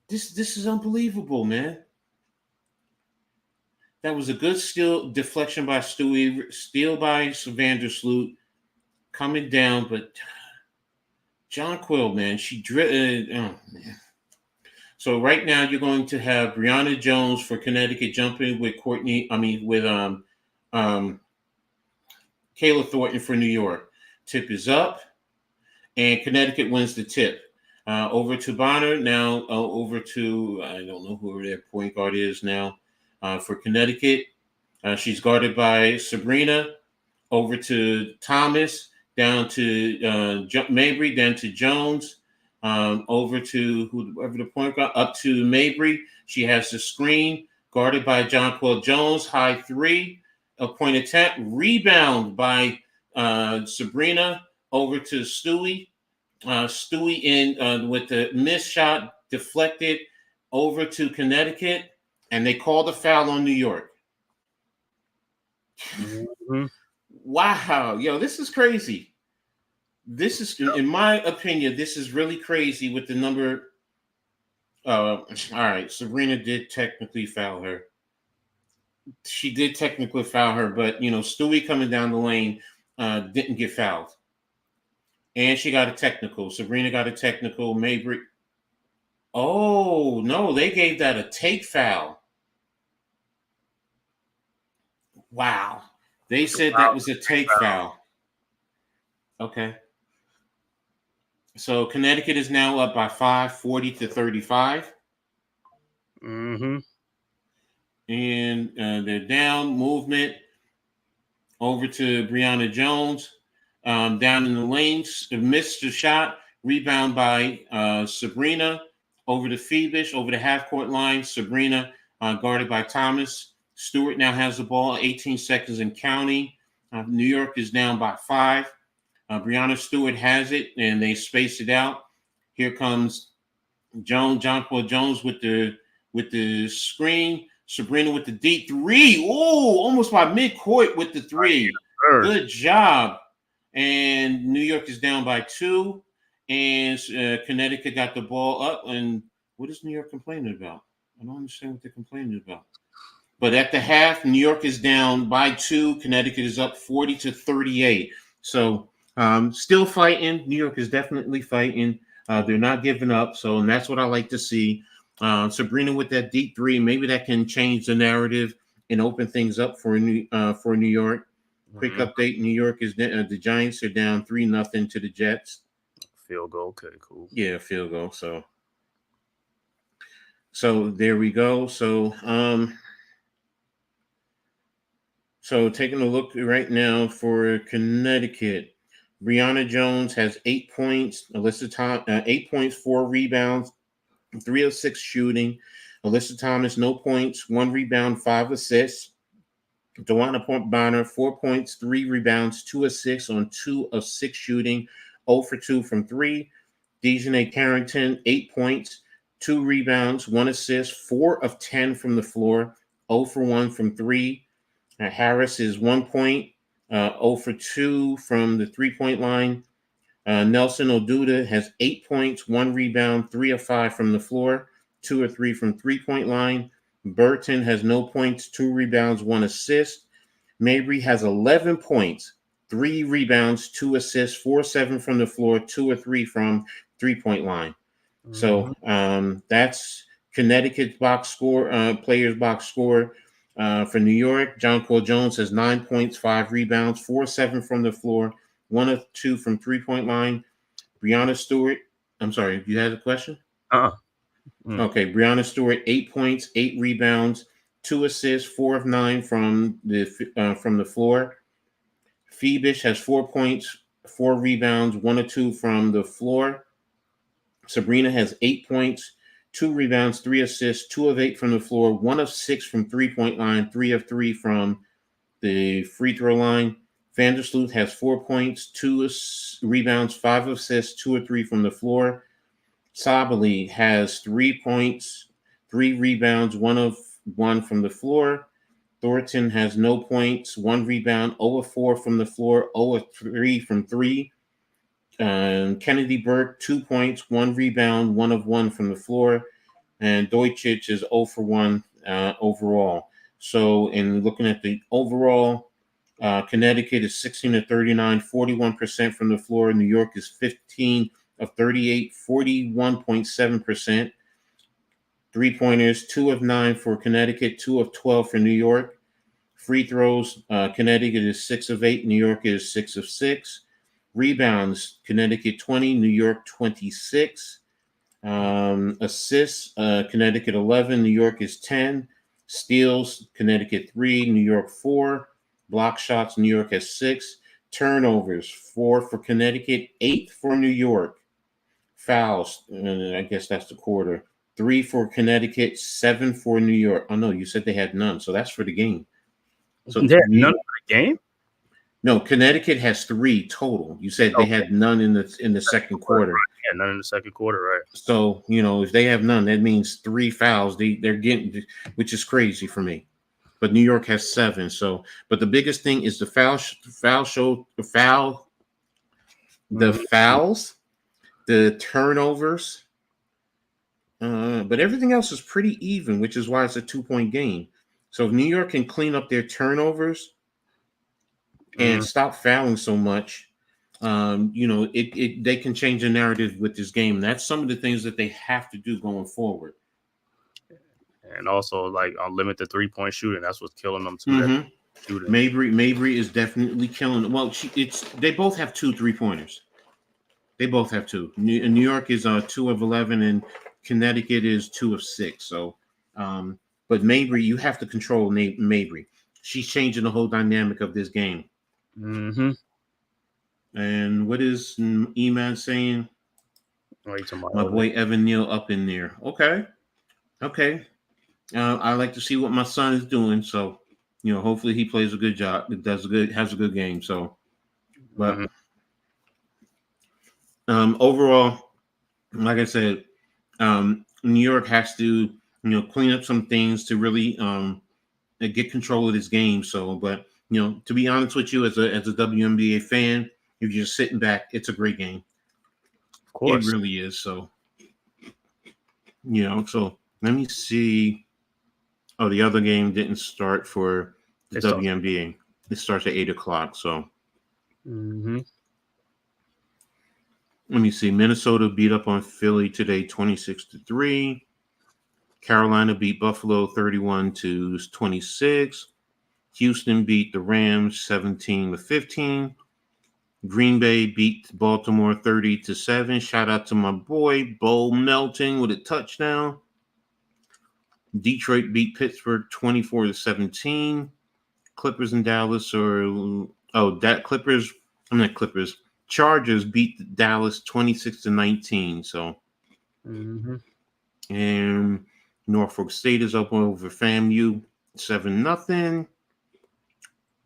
This is unbelievable, man. That was a good steal deflection by Stewie, steal by Vandersloot coming down, but John Quill, man, oh man. So right now you're going to have Brianna Jones for Connecticut jumping with um Kayla Thornton for New York. Tip is up, and Connecticut wins the tip. Over to Bonner now. Over to I don't know who their point guard is now for Connecticut. She's guarded by Sabrina. Over to Thomas. Down to Mabry. Down to Jones. Over to whoever the point guard. Up to Mabry. She has the screen guarded by John Paul Jones. High three. A point attempt. Rebound by Sabrina. Over to Stewie. Stewie in with the missed shot deflected over to Connecticut, and they called a foul on New York. Mm-hmm. Wow, yo, this is crazy. This is, in my opinion, this is really crazy with the number. All right, Sabrina did technically foul her. She did technically foul her, but Stewie coming down the lane didn't get fouled. And she got a technical. Sabrina got a technical. Mabry. Oh, no, they gave that a take foul. Wow. They said that was a take foul. Okay. So Connecticut is now up by 5, 40-35. Mm-hmm. And they're down. Movement over to Brianna Jones. Down in the lanes, missed the shot. Rebound by Sabrina over to Phoebish, over the half-court line. Sabrina guarded by Thomas. Stewart now has the ball, 18 seconds and counting. New York is down by 5. Brianna Stewart has it, and they space it out. Here comes John Paul Jones with the screen. Sabrina with the deep three. Oh, almost by midcourt with the three. Good job. And New York is down by 2, and Connecticut got the ball up. And what is New York complaining about? I don't understand what they're complaining about. But at the half, New York is down by 2. Connecticut is up 40-38. So still fighting. New York is definitely fighting. They're not giving up. So, and that's what I like to see. Sabrina with that deep three, maybe that can change the narrative and open things up for New York. Quick update: New York is the Giants are down 3-0 to the Jets. Field goal. Okay, cool. Yeah, field goal. So there we go. So taking a look right now for Connecticut, Brianna Jones has 8 points. 8 points, 4 rebounds, 3 of 6 shooting. Alyssa Thomas, no points, 1 rebound, 5 assists. DeWanna Bonner, 4 points, 3 rebounds, 2 assists on 2 of 6 shooting, 0 for 2 from 3. Dejanay Carrington, 8 points, 2 rebounds, 1 assist, 4 of 10 from the floor, 0 for 1 from 3. Harris is 1 point, 0 for 2 from the 3-point line. Nelson Oduda has 8 points, 1 rebound, 3 of 5 from the floor, 2 or 3 from 3-point line. Burton has no points, 2 rebounds, 1 assist. Mabry has 11 points, 3 rebounds, 2 assists, 4-7 from the floor, 2 or 3 from 3-point line. Mm-hmm. So that's Connecticut's box score, players box score. For New York, John Paul Jones has 9 points, 5 rebounds, 4-7 from the floor, 1 of 2 from 3-point line. Brianna Stewart, I'm sorry, you had a question? Okay, Brianna Stewart, 8 points, 8 rebounds, 2 assists, 4 of 9 from the floor. Phoebish has 4 points, 4 rebounds, 1 of 2 from the floor. Sabrina has 8 points, 2 rebounds, 3 assists, 2 of 8 from the floor, 1 of 6 from 3-point line, 3 of 3 from the free throw line. Vandersloot has 4 points, 2 rebounds, 5 assists, 2 or 3 from the floor. Sabali has 3 points, 3 rebounds, 1 of 1 from the floor. Thornton has no points, 1 rebound, 0 of 4 from the floor, 0 of 3 from 3. Kennedy Burke, 2 points, 1 rebound, 1 of 1 from the floor. and Deutschich is 0 for 1 overall. So, in looking at the overall, Connecticut is 16 of 39, 41% from the floor. New York is 15 of 38, 41.7%. 3-pointers, 2 of 9 for Connecticut, 2 of 12 for New York. Free throws, Connecticut is 6 of 8, New York is 6 of 6. Rebounds, Connecticut 20, New York 26. Assists, Connecticut 11, New York is 10. Steals, Connecticut 3, New York 4. Block shots, New York has 6. Turnovers, 4 for Connecticut, 8 for New York. Fouls, I guess that's the quarter. 3 for Connecticut, 7 for New York. Oh, no, you said they had none, so that's for the game. So they had none for the game? No, Connecticut has 3 total. You said they had none in the second quarter. Yeah, none in the second quarter, right? So, if they have none, that means 3 fouls they're getting, which is crazy for me. But New York has 7. So, but the biggest thing is the fouls, the turnovers. But everything else is pretty even, which is why it's a 2-point game. So if New York can clean up their turnovers and stop fouling so much, they can change the narrative with this game. And that's some of the things that they have to do going forward. And also, like, limit the 3-point shooting. That's what's killing them too. Mm-hmm. Mabry is definitely killing them. Well, they both have 2 3-pointers. They both have 2. New York is 2 of 11, and Connecticut is 2 of 6. So, but Mabry, you have to control Mabry. She's changing the whole dynamic of this game. Mm-hmm. And what is E-Man saying? My boy Evan Neal up in there. Okay. I like to see what my son is doing. So, hopefully he plays a good job. Has a good game. So, but overall, like I said, New York has to, clean up some things to really get control of this game. So, but to be honest with you, as a WNBA fan, if you're just sitting back, it's a great game. Of course, it really is. So, so let me see. Oh, the other game didn't start for the WNBA. It starts at 8:00. So, let me see. Minnesota beat up on Philly today, 26-3. Carolina beat Buffalo 31-26. Houston beat the Rams 17-15. Green Bay beat Baltimore 30-7. Shout out to my boy Bo Melton with a touchdown. Detroit beat Pittsburgh 24-17. Clippers and Dallas Chargers beat Dallas 26-19. So, and Norfolk State is up over FAMU 7-0.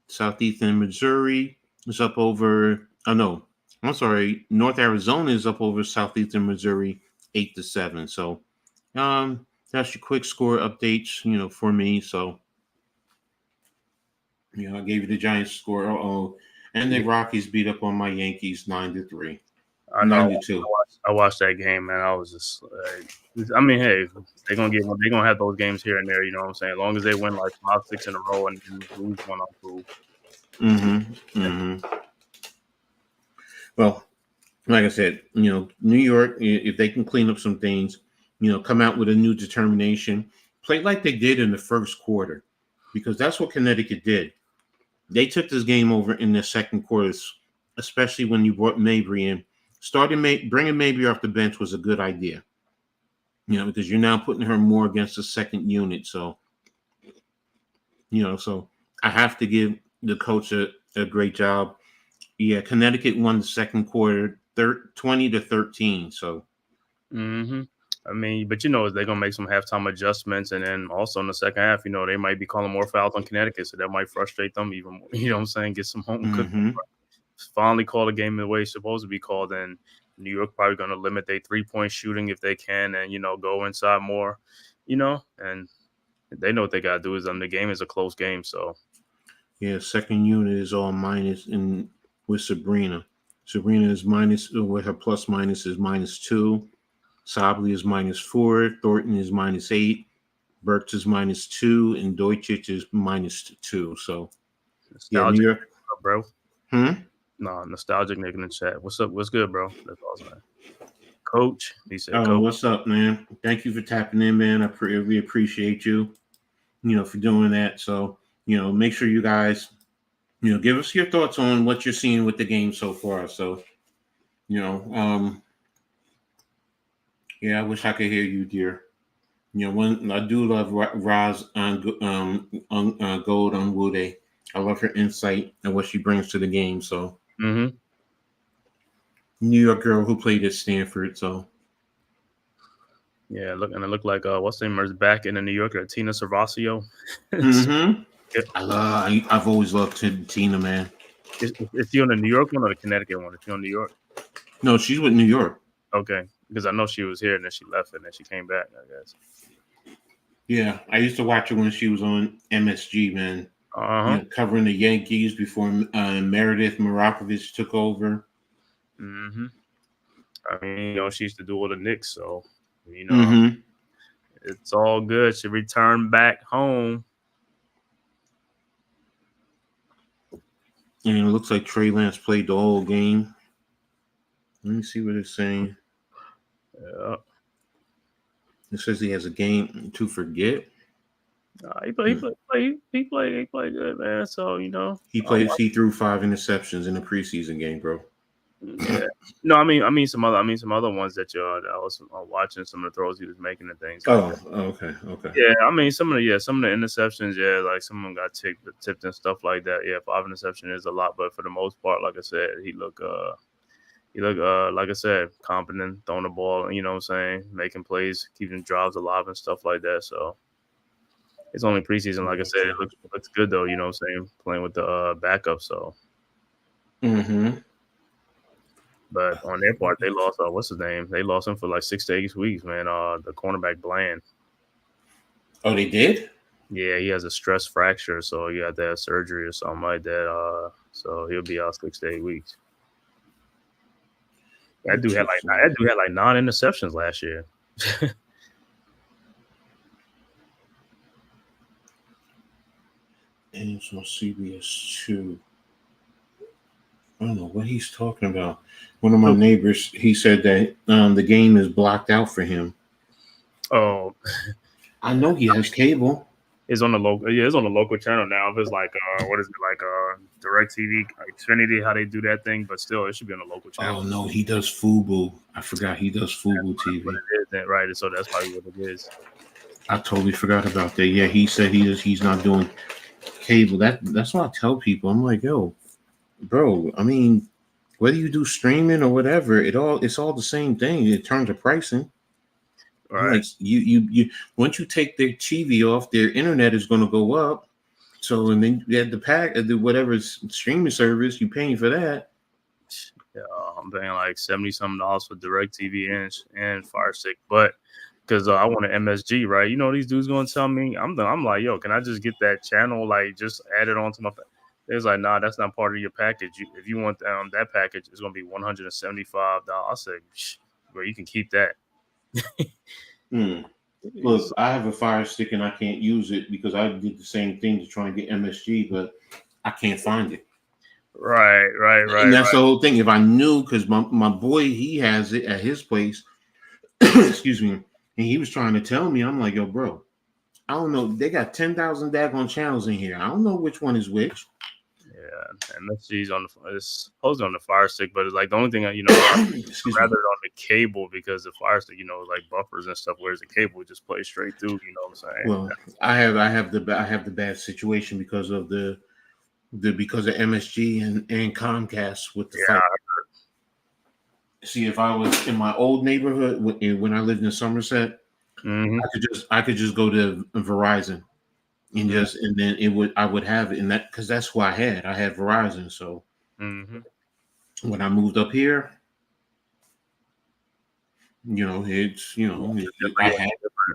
Southeastern Missouri is up over. North Arizona is up over Southeastern Missouri 8-7. So, that's your quick score updates, for me. So, I gave you the Giants score. And the Rockies beat up on my Yankees 9-3. I know. 9-2. I watched that game, man. I was just, hey, they're gonna have those games here and there. You know what I'm saying? As long as they win like 5-6 in a row and lose one, I'm cool. Well, like I said, New York, if they can clean up some things, come out with a new determination, play like they did in the first quarter, because that's what Connecticut did. They took this game over in the second quarter, especially when you brought Mabry in. Bringing Mabry off the bench was a good idea, because you're now putting her more against the second unit. So, so I have to give the coach a great job. Yeah, Connecticut won the second quarter 20-13. So, I mean, but they're gonna make some halftime adjustments, and then also in the second half, they might be calling more fouls on Connecticut, so that might frustrate them even more. You know what I'm saying? Get some home cooking. Finally call the game the way it's supposed to be called, and New York probably gonna limit their 3-point shooting if they can, and go inside more. And they know what they gotta do. Is the game is a close game, so yeah. Second unit is all minus with Sabrina. Sabrina is minus with her plus minus is -2. Sably is -4. Thornton is -8. Burks is -2, and Deutschich is -2. So, yeah, New Nostalgic, York. bro. Hmm? No, nostalgic nigga in the chat. What's up? What's good, bro? That's awesome. Coach, he said, Oh, Coach. what's up, man? Thank you for tapping in, man. We appreciate you, for doing that. So, make sure you guys, give us your thoughts on what you're seeing with the game so far. So, yeah, I wish I could hear you, dear. When I do love Roz on Gold on Wude. I love her insight and what she brings to the game. So, Mm-hmm. New York girl who played at Stanford. So, Yeah, it looked like what's the name is back in the New Yorker, Tina Servacio. mm-hmm. Yeah. I've always loved Tina, man. Is she on the New York one or the Connecticut one? Is she on New York? No, she's with New York. Okay, because I know she was here and then she left and then she came back, I guess. Yeah, I used to watch her when she was on MSG, man. Covering the Yankees before Meredith Marakovich took over. Mm-hmm. I mean, she used to do all the Knicks, so it's all good. She returned back home. And it looks like Trey Lance played the whole game. Let me see what it's saying. Yeah. It says he has a game to forget. He played good, man. So He threw 5 interceptions in the preseason game, bro. Yeah. No, I mean some other ones that I was watching some of the throws he was making and things. Okay. Yeah, I mean some of the interceptions, like some of them got tipped and stuff like that. Yeah, 5 interceptions is a lot, but for the most part, like I said, he looked like I said, competent, throwing the ball, you know what I'm saying, making plays, keeping drives alive and stuff like that. So it's only preseason, like I said, it looks good though, you know what I'm saying, playing with the backup. So but on their part, they lost what's his name? They lost him for like 6 to 8 weeks, man. The cornerback Bland. Oh, they did? Yeah, he has a stress fracture, so he had to have surgery or something like that. So he'll be out 6 to 8 weeks. That dude had like 9 interceptions last year. And it's on CBS 2. I don't know what he's talking about. One of my neighbors, he said that the game is blocked out for him. Oh, I know he has cable. It's on the local. Yeah, it's on the local channel now. If it's like what is it like DirecTV, Xfinity, how they do that thing, but still, it should be on the local channel. Oh no, he does Fubu. I forgot he does Fubu TV. What it is, right? So that's probably what it is. I totally forgot about that. Yeah, he said he's not doing cable. That's what I tell people. I'm like, yo, bro. I mean, whether you do streaming or whatever, it's all the same thing in terms of pricing. Right. Like you once you take their TV off, their internet is going to go up. So and then you had the pack, whatever streaming service, you paying for that. Yeah, I'm paying like $70-something for DirecTV and Fire Stick, but because I want an MSG, right? You know, these dudes going to tell me, I'm like, yo, can I just get that channel, like just add it onto my? It's like, nah, that's not part of your package. If you want that package, it's going to be $175. I said, bro, you can keep that. Look, I have a Fire Stick and I can't use it because I did the same thing to try and get MSG, but I can't find it. Right. And that's the whole thing. If I knew, because my boy, he has it at his place, excuse me, and he was trying to tell me, I'm like, yo, bro, I don't know. They got 10,000 daggone channels in here. I don't know which one is which. Yeah, MSG's it's supposed on the Fire Stick, but it's like the only thing rather on the cable, because the Fire Stick, like buffers and stuff, whereas the cable just plays straight through. You know what I'm saying? Well, I have the bad situation because of because of MSG and Comcast with the fight. See, if I was in my old neighborhood when I lived in Somerset, I could just go to Verizon and and then I would have it in that, because that's who I had Verizon. So when I moved up here, it's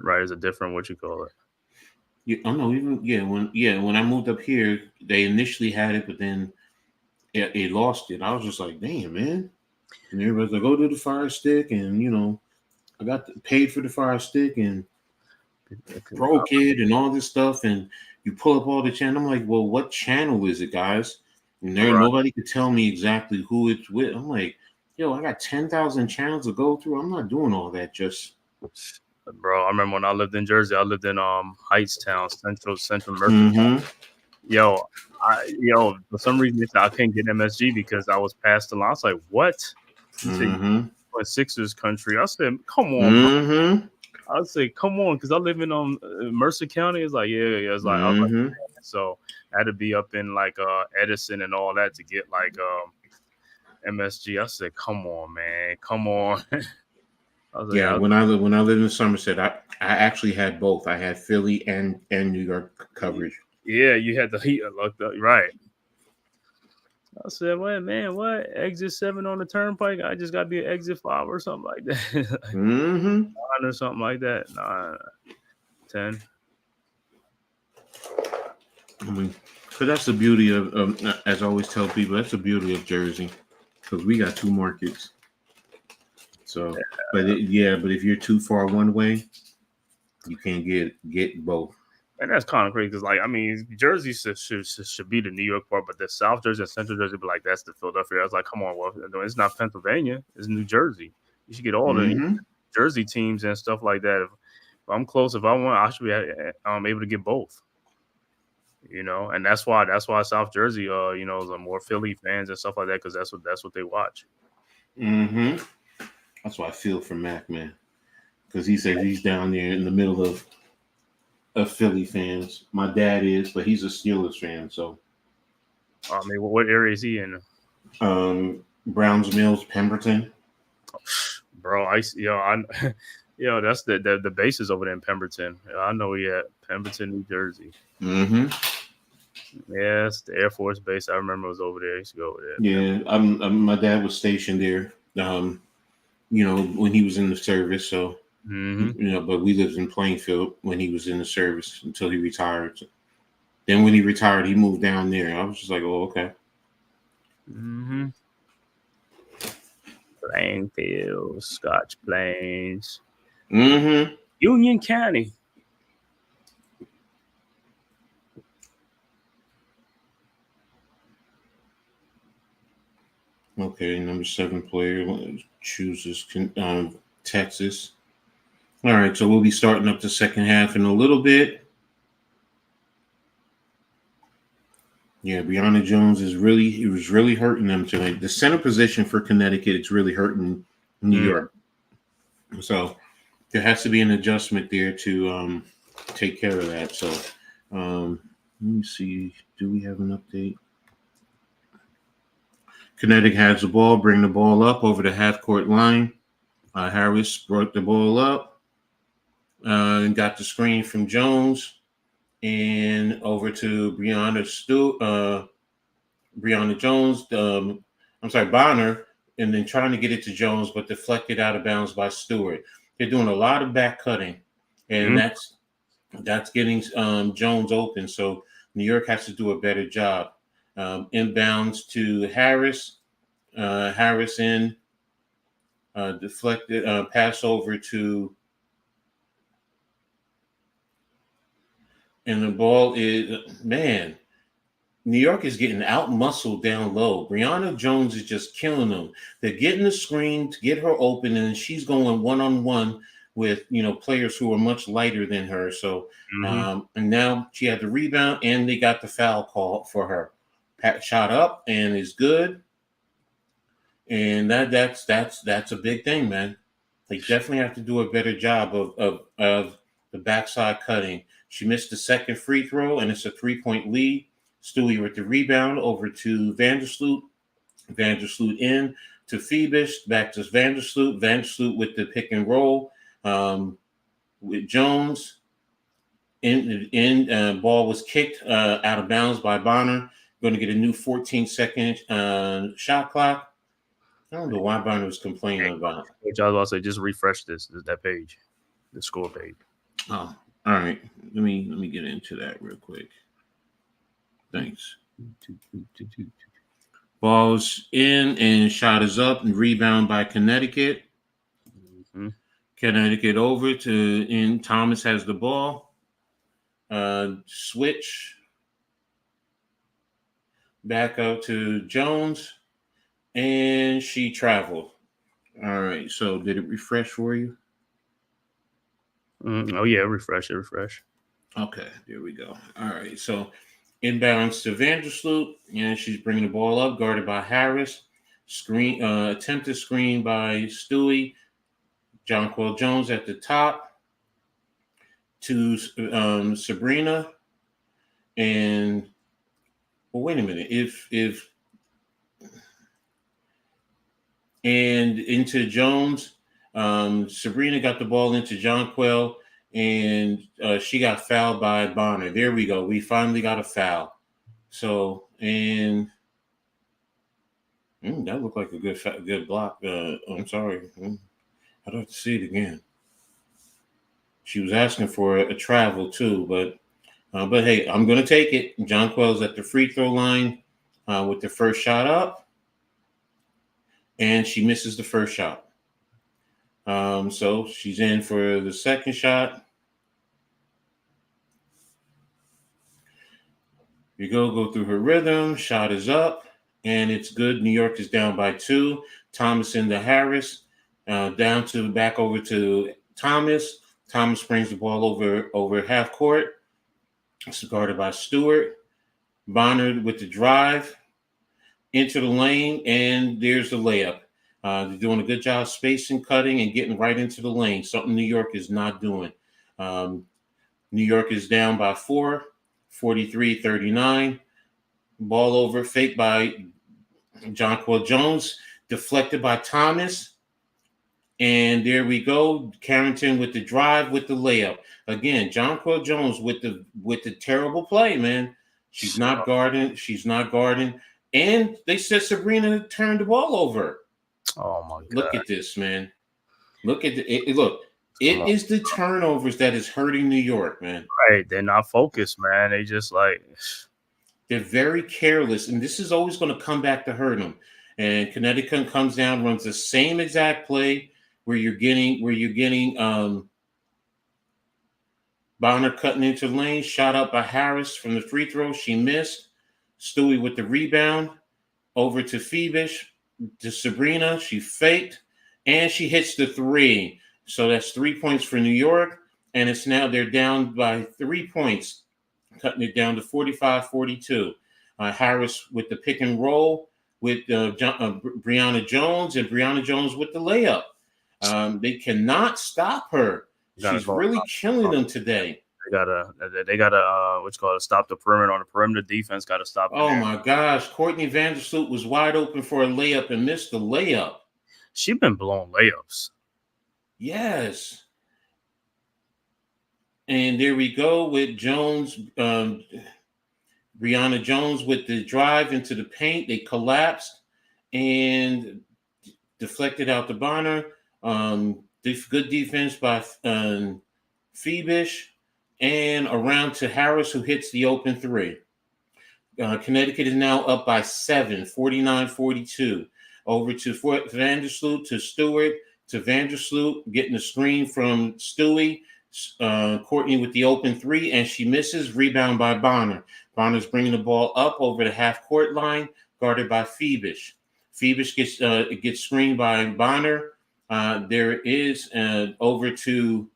right, is a different, what you call it. When I moved up here, they initially had it, but then it lost it. I was just like, damn, man. And everybody's like, go to the Fire Stick, and I got paid for the Fire Stick and broke it and all this stuff, and you pull up all the channel. I'm like, well, what channel is it, guys? And there, nobody could tell me exactly who it's with. I'm like, yo, I got 10,000 channels to go through. I'm not doing all that. Just, bro, I remember when I lived in Jersey. I lived in Hightstown, Central Mercantile. Yo, for some reason I couldn't get MSG because I was past the line. I was like, what? He said, Sixers country. I said, come on, bro. I said, come on, because I live in Mercer County. It's like, yeah. It's like, I was like, so I had to be up in like Edison and all that to get like MSG. I said, come on, man, come on. I was like, when I lived in Somerset, I actually had both. I had Philly and New York coverage. Yeah, you had the heat right. I said, "Well, man, what exit 7 on the turnpike? I just got to be at exit 5 or something like that, 9 or something like that. 9, 10." I mean, but that's the beauty of as I always tell people, that's the beauty of Jersey, because we got 2 markets. So, but if you're too far one way, you can't get both. And that's kind of crazy because, like, I mean, Jersey should be the New York part, but the South Jersey and Central Jersey be like, that's the Philadelphia. I was like, come on, well, it's not Pennsylvania, it's New Jersey. You should get all the Jersey teams and stuff like that. If I'm close, if I want, I should be able to get both. You know, and that's why South Jersey, is more Philly fans and stuff like that because that's what they watch. That's why I feel for Mac, man, because he says he's down there in the middle of Philly fans. My dad is, but he's a Steelers fan. So, I mean, what area is he in? Browns Mills, Pemberton. Bro, that's the bases over there in Pemberton. I know he at Pemberton, New Jersey. Yes, the Air Force Base. I remember it was over there. I used to go over there. Yeah, my dad was stationed there. When he was in the service. So. But we lived in Plainfield when he was in the service until he retired. Then when he retired, he moved down there. I was just like, oh, okay. Plainfield, Scotch Plains. Union County. Okay, number 7 player chooses Texas. All right, so we'll be starting up the second half in a little bit. Yeah, Brianna Jones was really hurting them tonight. The center position for Connecticut, it's really hurting New York. So there has to be an adjustment there to take care of that. So let me see. Do we have an update? Connecticut has the ball. Bring the ball up over the half-court line. Harris brought the ball up. And got the screen from Jones and over to Brianna Jones. Bonner, and then trying to get it to Jones, but deflected out of bounds by Stewart. They're doing a lot of back cutting, and that's getting Jones open. So New York has to do a better job. Inbounds to Harris. Harris in deflected pass over to. And the ball is, man, New York is getting out-muscled down low. Brianna Jones is just killing them. They're getting the screen to get her open, and she's going one-on-one with, players who are much lighter than her. So, and now she had the rebound, and they got the foul call for her. Pat shot up and is good. And that's a big thing, man. They definitely have to do a better job of the backside cutting. She missed the second free throw, and it's a 3-point lead. Stewie with the rebound over to Vandersloot. Vandersloot in to Phoebus, back to Vandersloot. Vandersloot with the pick and roll with Jones. Ball was kicked out of bounds by Bonner. Going to get a new 14-second shot clock. I don't know why Bonner was complaining about. Which I was about to say, just refresh that page, the score page. Oh, all right. Let me get into that real quick. Thanks. Ball's in and shot is up and rebound by Connecticut. Connecticut over to, and Thomas has the ball. Switch back out to Jones, and she traveled. All right, so did it refresh for you? Oh yeah, refresh. Okay, there we go. All right, so inbounds to Vandersloot, and she's bringing the ball up, guarded by Harris. Attempted screen by Stewie. Jonquel Jones at the top to Sabrina, and well, wait a minute. If and into Jones, Sabrina got the ball into Jonquel, and she got fouled by Bonner. There we go. We finally got a foul. So, and that looked like a good block. I'm sorry. I'd have to see it again. She was asking for a travel too, but hey, I'm going to take it. Jonquel's at the free throw line with the first shot up, and she misses the first shot. So she's in for the second shot. You go through her rhythm. Shot is up, and it's good. New York is down by 2. Thomas into Harris, back over to Thomas. Thomas brings the ball over half court. It's guarded by Stewart. Bonner with the drive into the lane, and there's the layup. They're doing a good job spacing, cutting, and getting right into the lane, something New York is not doing. New York is down by 4, 43-39. Ball over, fake by Jonquel Jones, deflected by Thomas. And there we go. Carrington with the drive with the layup. Again, Jonquel Jones with the terrible play, man. She's not guarding. And they said Sabrina turned the ball over. Oh my God! Look at this, man. Look at look. It is the turnovers that is hurting New York, man. Right? They're not focused, man. They just they're very careless, and this is always going to come back to hurt them. And Connecticut comes down, runs the same exact play where you're getting Bonner cutting into the lane, shot up by Harris from the free throw. She missed. Stewie with the rebound over to Phoebish, to Sabrina. She faked, and she hits the 3. So that's 3 points for New York, and it's now they're down by 3 points, cutting it down to 45-42. Harris with the pick and roll with Brianna Jones, and Brianna Jones with the layup. They cannot stop her. She's really killing them today. They gotta what's called stop the perimeter on the perimeter defense. Got to stop. Oh my gosh, Courtney Vandersloot was wide open for a layup and missed the layup. She's been blowing layups. Yes. And there we go with Jones, Brianna Jones with the drive into the paint. They collapsed and deflected out to Bonner. Good defense by Phoebish, and around to Harris, who hits the open 3. Connecticut is now up by 7, 49-42. Over to Vandersloot, to Stewart, to Vandersloot, getting the screen from Stewie. Courtney with the open 3, and she misses. Rebound by Bonner. Bonner's bringing the ball up over the half-court line, guarded by Phoebish. Phoebish gets screened by Bonner. There is over to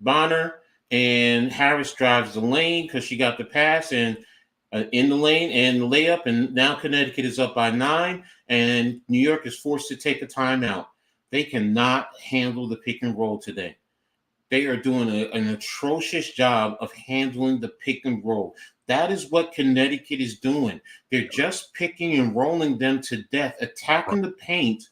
Bonner, and Harris drives the lane because she got the pass and in the lane and the layup, and now Connecticut is up by 9, and New York is forced to take a timeout. They cannot handle the pick and roll today. They are doing an atrocious job of handling the pick and roll. That is what Connecticut is doing. They're just picking and rolling them to death, attacking the paint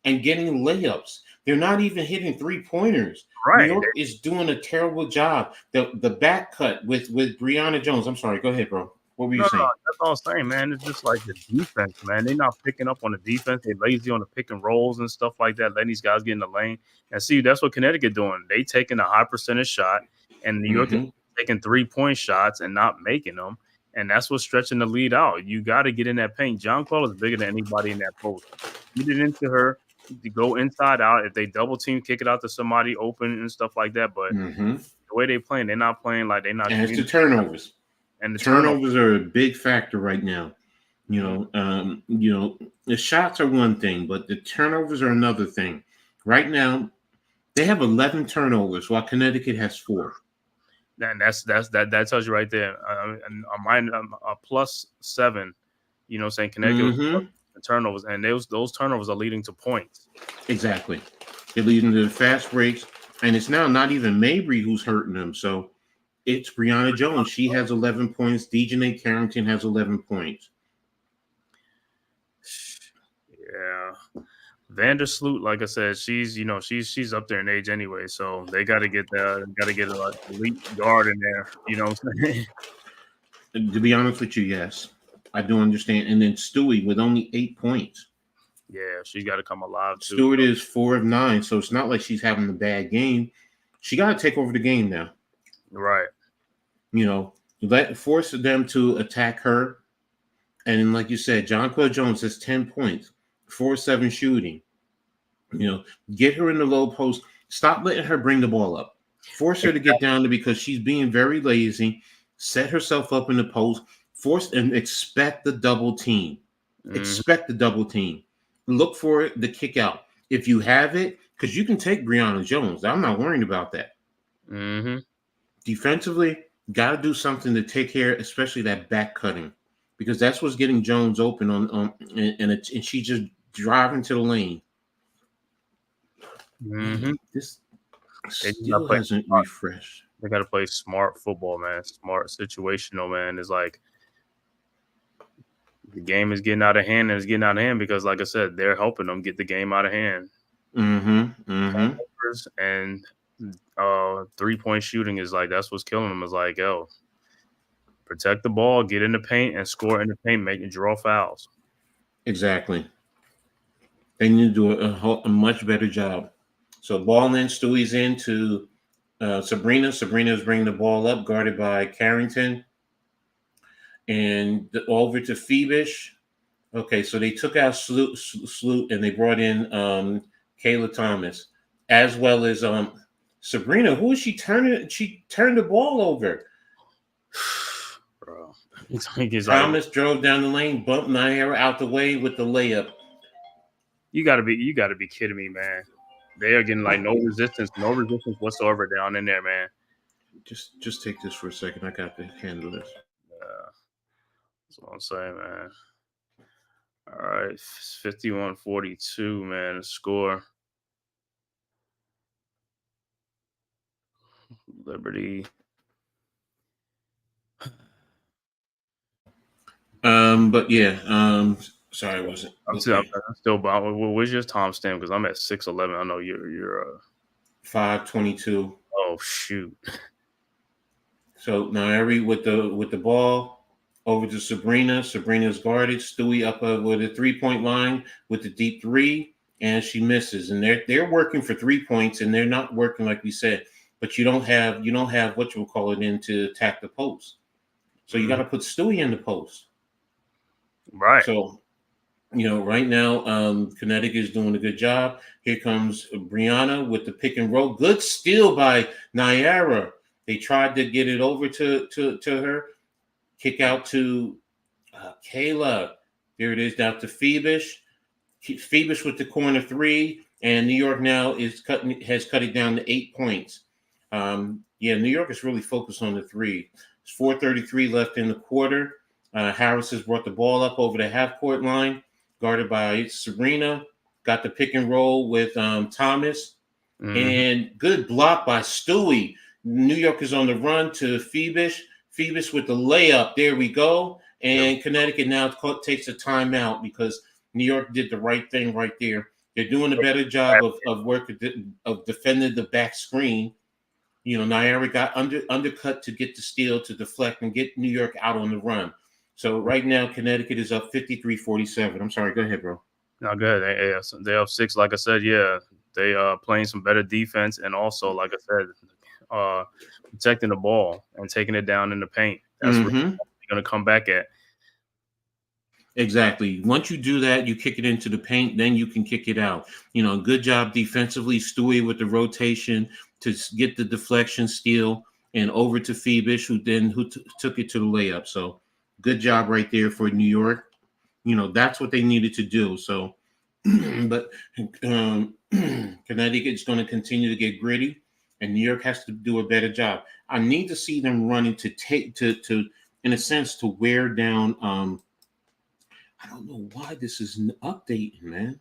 and getting layups. They're not even hitting 3-pointers. Right. New York is doing a terrible job. The back cut with Brianna Jones. I'm sorry. Go ahead, bro. What were you saying? No, that's all I'm saying, man. It's just like the defense, man. They're not picking up on the defense. They're lazy on the pick and rolls and stuff like that, letting these guys get in the lane. And see, that's what Connecticut doing. They taking a high percentage shot, and New York is taking 3-point shots and not making them. And that's what's stretching the lead out. You got to get in that paint. Jonquel is bigger than anybody in that post. Get it into her. go inside out. If they double team, kick it out to somebody open and stuff like that. But the way they playing, they're not playing like they're not. And it's the turnovers. And the turnovers are a big factor right now. You know, the shots are one thing, but the turnovers are another thing. Right now, they have 11 turnovers, while Connecticut has 4. And that tells you right there. Mine a +7. You know, saying Connecticut was turnovers, and those turnovers are leading to points. Exactly, they're leading to fast breaks, and it's now not even Mabry who's hurting them. So it's Brianna Jones. She has 11 points. Dejanay Carrington has 11 points. Yeah. Vandersloot, like I said, she's up there in age anyway, so they got to get an elite guard in there. You know what I'm saying? To be honest with you, yes, I do understand. And then Stewie with only 8 points. Yeah, she's got to come alive too. Stewart is 4 of 9, so it's not like she's having a bad game. She got to take over the game now. Right. You know, force them to attack her. And like you said, Jonquel Jones has 10 points, 4-7 shooting. You know, get her in the low post. Stop letting her bring the ball up. Force her to get down there because she's being very lazy. Set herself up in the post. Force and expect the double team. Expect the double team. Look for the kick out. If you have it, because you can take Brianna Jones. I'm not worried about that. Defensively, got to do something to take care, especially that back cutting, because that's what's getting Jones open and she just driving to the lane. This still hasn't refreshed. They got to play smart football, man. Smart situational, man. It's like the game is getting out of hand, and it's getting out of hand because, like I said, they're helping them get the game out of hand. And 3-point shooting is like that's what's killing them. Is like, yo, protect the ball, get in the paint, and score in the paint, make and draw fouls. Exactly. They need to do a much better job. So ball in, Stewie's into Sabrina. Sabrina is bringing the ball up, guarded by Carrington. And over to Phoebish. Okay, so they took out Sloot and they brought in Kayla Thomas, as well as Sabrina. Who is she turning? She turned the ball over. Bro. Thomas drove down the lane, bumped Naira out the way with the layup. You gotta be kidding me, man. They are getting like no resistance whatsoever down in there, man. Just take this for a second. I got to handle this. That's what I'm saying, man. All right, 51-42, man. The score. Liberty. But yeah, sorry, I wasn't. I'm still bound. Where's your timestamp? Because I'm at 6:11. I know you're 5:22. Oh shoot! So Nairi with the ball over to Sabrina. Sabrina's guarded. Stewie up with a 3-point line with the deep 3, and she misses. And they're working for 3 points, and they're not working like we said. But you don't have what you will call it in to attack the post. So you got to put Stewie in the post. Right. So, right now, Connecticut is doing a good job. Here comes Brianna with the pick and roll. Good steal by Naira. They tried to get it over to her. Kick out to Kayla. There it is, down to Phoebish. Phoebish with the corner 3. And New York now has cut it down to 8 points. New York is really focused on the 3. It's 4:33 left in the quarter. Harris has brought the ball up over the half-court line, guarded by Sabrina. Got the pick and roll with Thomas. And good block by Stewie. New York is on the run to Phoebish. Phoebish with the layup. There we go. And Connecticut now takes a timeout because New York did the right thing right there. They're doing a better job of defending the back screen. Naira got undercut to get the steal, to deflect and get New York out on the run. So right now, Connecticut is up 53-47. I'm sorry. Go ahead, bro. No, good. They're up 6. Like I said, yeah, they are playing some better defense, and also, like I said, protecting the ball and taking it down in the paint. That's what they're going to come back at. Exactly. Once you do that, you kick it into the paint, then you can kick it out. Good job defensively, Stewie with the rotation to get the deflection steal and over to Phoebus, who took it to the layup. So good job right there for New York. That's what they needed to do. So, but Connecticut's going to continue to get gritty, and New York has to do a better job. I need to see them running to take to in a sense to wear down. I don't know why this is updating, man.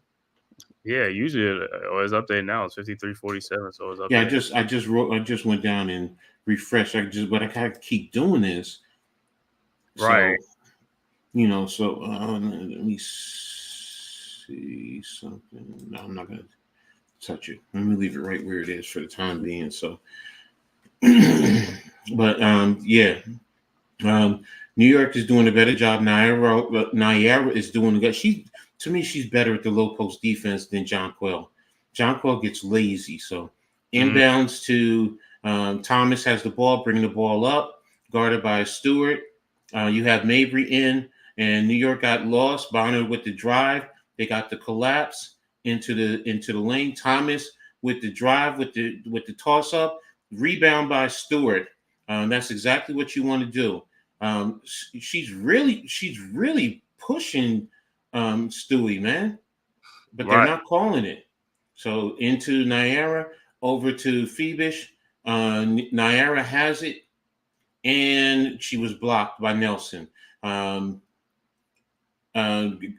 Yeah, usually it's updated now. It's 53:47, so it's Yeah, updated. I just went down and refreshed. But I gotta keep doing this. Right. So let me see something. No, I'm not gonna touch it. Let me leave it right where it is for the time being. So, but yeah, New York is doing a better job. Naira is doing good. To me, she's better at the low post defense than Jonquel. Jonquel gets lazy. So Mhm. inbounds to Thomas has the ball, bringing the ball up, guarded by Stewart. You have Mabry in, and New York got lost. Bonner with the drive. They got the collapse into the lane. Thomas with the drive with the toss up. Rebound by Stewart. That's exactly what you want to do. She's really pushing Stewie, man, but they're Right. not calling it. So into Naira, over to Phoebus. Naira has it, and she was blocked by Nelson. Um,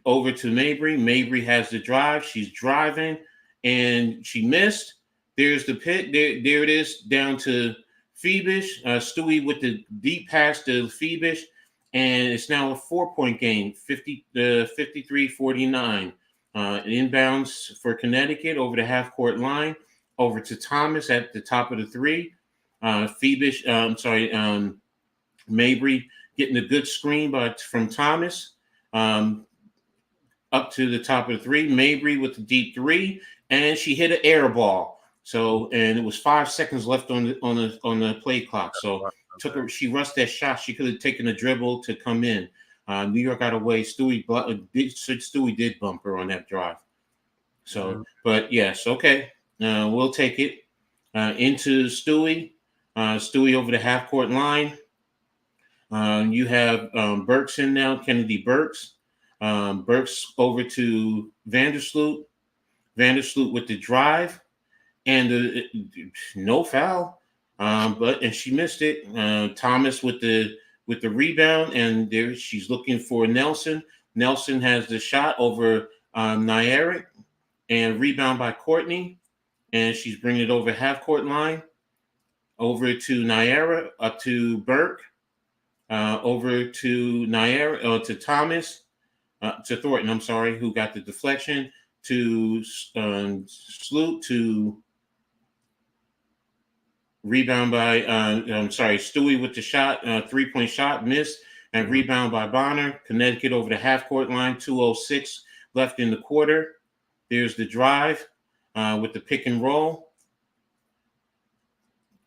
Over to Mabry. Mabry has the drive. She's driving, and she missed. There's the pit. There it is, down to Phoebus. Stewie with the deep pass to Phoebus, and it's now a 4-point game, 53-49. Inbounds for Connecticut over the half-court line, over to Thomas at the top of the three. Mabry getting a good screen from Thomas. Up to the top of the three. Mabry with the deep three, and she hit an air ball. So, and it was 5 seconds left on the play clock. So, Okay. she rushed that shot. She could have taken a dribble to come in. New York got away. Stewie did bump her on that drive. So, Mhm. but yes, okay, we'll take it into Stewie. Stewie over the half court line. You have Burks in now, Kennedy Burks. Burks over to Vandersloot. Vandersloot with the drive and no foul. And she missed it. Thomas with the rebound, and there she's looking for Nelson. Nelson has the shot over Naira, and rebound by Courtney, and she's bringing it over half court line, over to Naira, up to Burke, over to Naira, to Thomas, to Thornton, I'm sorry, who got the deflection, to Sloot, to rebound by, Stewie with the shot, 3-point shot, missed, and Mhm. rebound by Bonner. Connecticut over the half court line, 2:06 left in the quarter. There's the drive with the pick and roll.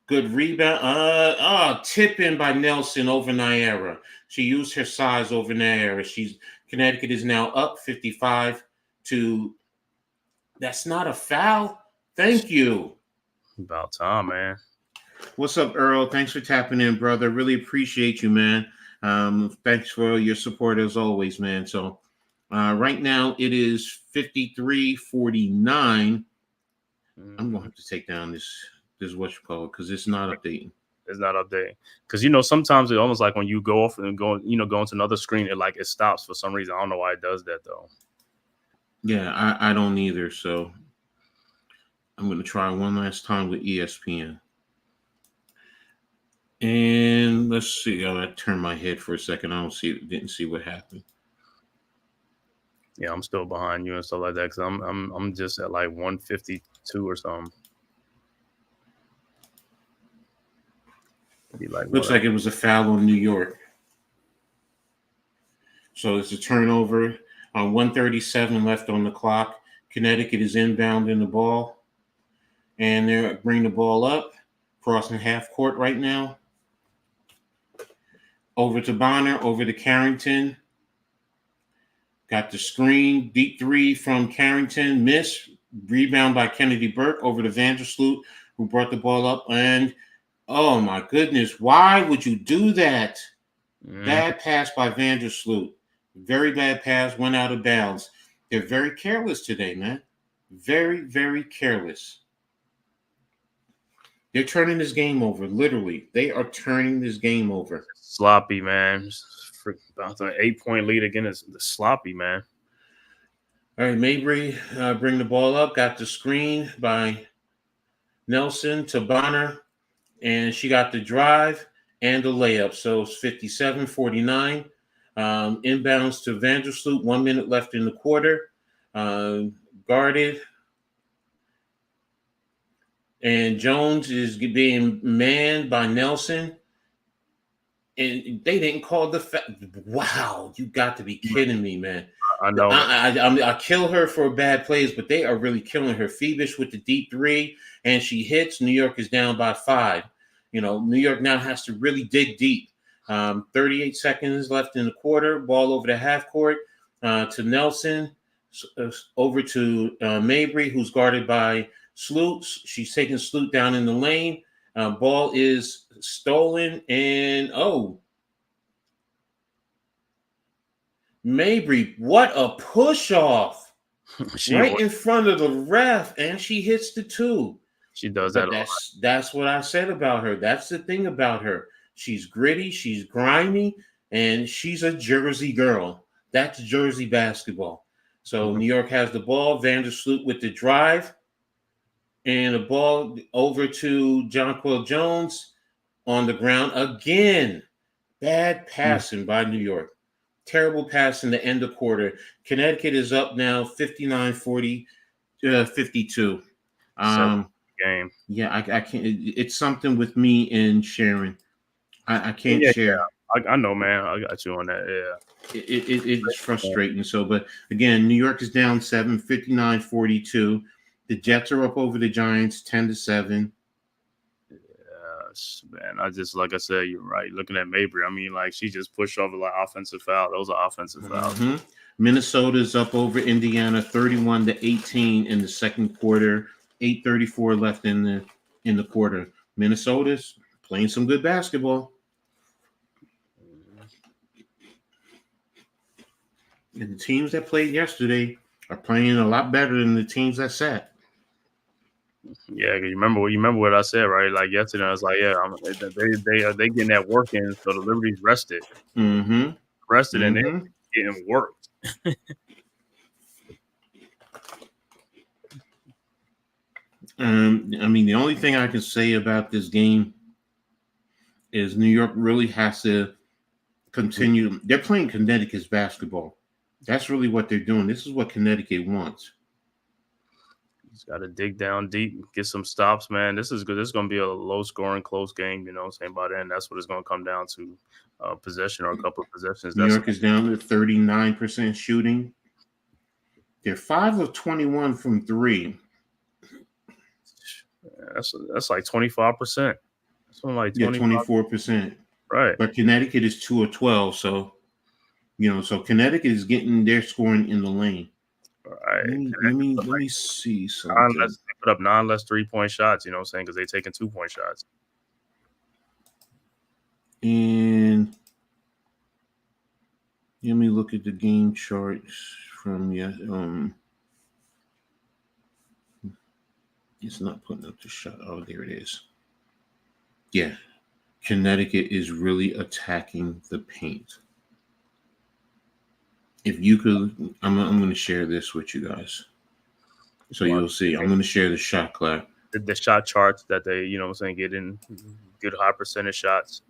Good rebound. Tip in by Nelson over Naira. She used her size over Naira. Connecticut is now up 55 to. That's not a foul. Thank you. About time, man. What's up, Earl? Thanks for tapping in, brother. Really appreciate you, man. Thanks for your support as always, man. So right now it is 53-49. I'm gonna Mhm. have to take down this what you call it because it's not updating. It's not updating because sometimes it almost like when you go off and go into another screen, it stops for some reason. I don't know why it does that though. Yeah, I don't either. So I'm gonna try one last time with ESPN. And let's see. I turned my head for a second. Didn't see what happened. Yeah, I'm still behind you and stuff like that because I'm just at like 152 or something. Be like Looks one. like it was a foul on New York. So it's a turnover. 137 left on the clock. Connecticut is inbound in the ball, and they're bringing the ball up, crossing half court right now. Over to Bonner, over to Carrington. Got the screen, deep three from Carrington, miss, rebound by Kennedy Burke over to Vandersloot, who brought the ball up. And oh my goodness, why would you do that? Bad pass by Vandersloot. Very bad pass, went out of bounds. They're very careless today, man. Very, very careless. They're turning this game over, literally. They are turning this game over. Sloppy, man. About an 8-point lead again is sloppy, man. All right, Mabry bring the ball up. Got the screen by Nelson to Bonner, and she got the drive and the layup. So it's 57-49. Inbounds to Vandersloot. 1 minute left in the quarter. Guarded. And Jones is being manned by Nelson. And they didn't call the wow, you got to be kidding me, man. I know. I kill her for bad plays, but they are really killing her. Phoebus with the deep three, and she hits. New York is down by 5. New York now has to really dig deep. 38 seconds left in the quarter. Ball over the half court to Nelson. Over to Mabry, who's guarded by Sloot. She's taking Sloot down in the lane. Ball is stolen, and Mabry, what a push off in front of the ref, and she hits the 2. She does but that. That's what I said about her. That's the thing about her. She's gritty, she's grimy, and she's a Jersey girl. That's Jersey basketball. So New York has the ball. Vandersloot with the drive. And the ball over to Jonquel Jones on the ground again. Bad passing by New York. Terrible pass in the end of quarter. Connecticut is up now 59-40, 52. Game. Yeah, I can't. It's something with me and Sharon. I can't share. Yeah. I know, man. I got you on that. Yeah. It's frustrating. So, but again, New York is down 7, 59-42. The Jets are up over the Giants 10-7. Yes, man. Like I said, you're right. Looking at Mabry, I mean, like she just pushed over like offensive foul. Those are offensive fouls. Minnesota's up over Indiana 31-18 in the second quarter. 8:34 left in the quarter. Minnesota's playing some good basketball. And the teams that played yesterday are playing a lot better than the teams that sat. Yeah, you remember what I said, right? Like yesterday, I was like, yeah, they getting that work in, so the Liberty's rested. Rested, and they're getting worked. I mean, the only thing I can say about this game is New York really has to continue. They're playing Connecticut's basketball. That's really what they're doing. This is what Connecticut wants. He's got to dig down deep, get some stops, man. This is good. This is going to be a low-scoring, close game, you know what I'm saying? By then, that's what it's going to come down to, possession or a couple of possessions. New York is down to 39% shooting. They're 5 of 21 from 3. Yeah, that's like 25%. That's like 24%. Right. But Connecticut is 2 of 12, so so Connecticut is getting their scoring in the lane. Right. Let me see something. They put up 9 less 3-point shots, you know what I'm saying? Because they're taking 2-point shots. And let me look at the game charts from it's not putting up the shot. Oh, there it is. Yeah. Connecticut is really attacking the paint. If you could, I'm going to share this with you guys. So you'll see. I'm going to share the shot clock. The shot charts that they, you know what I'm saying, get in good high percentage shots.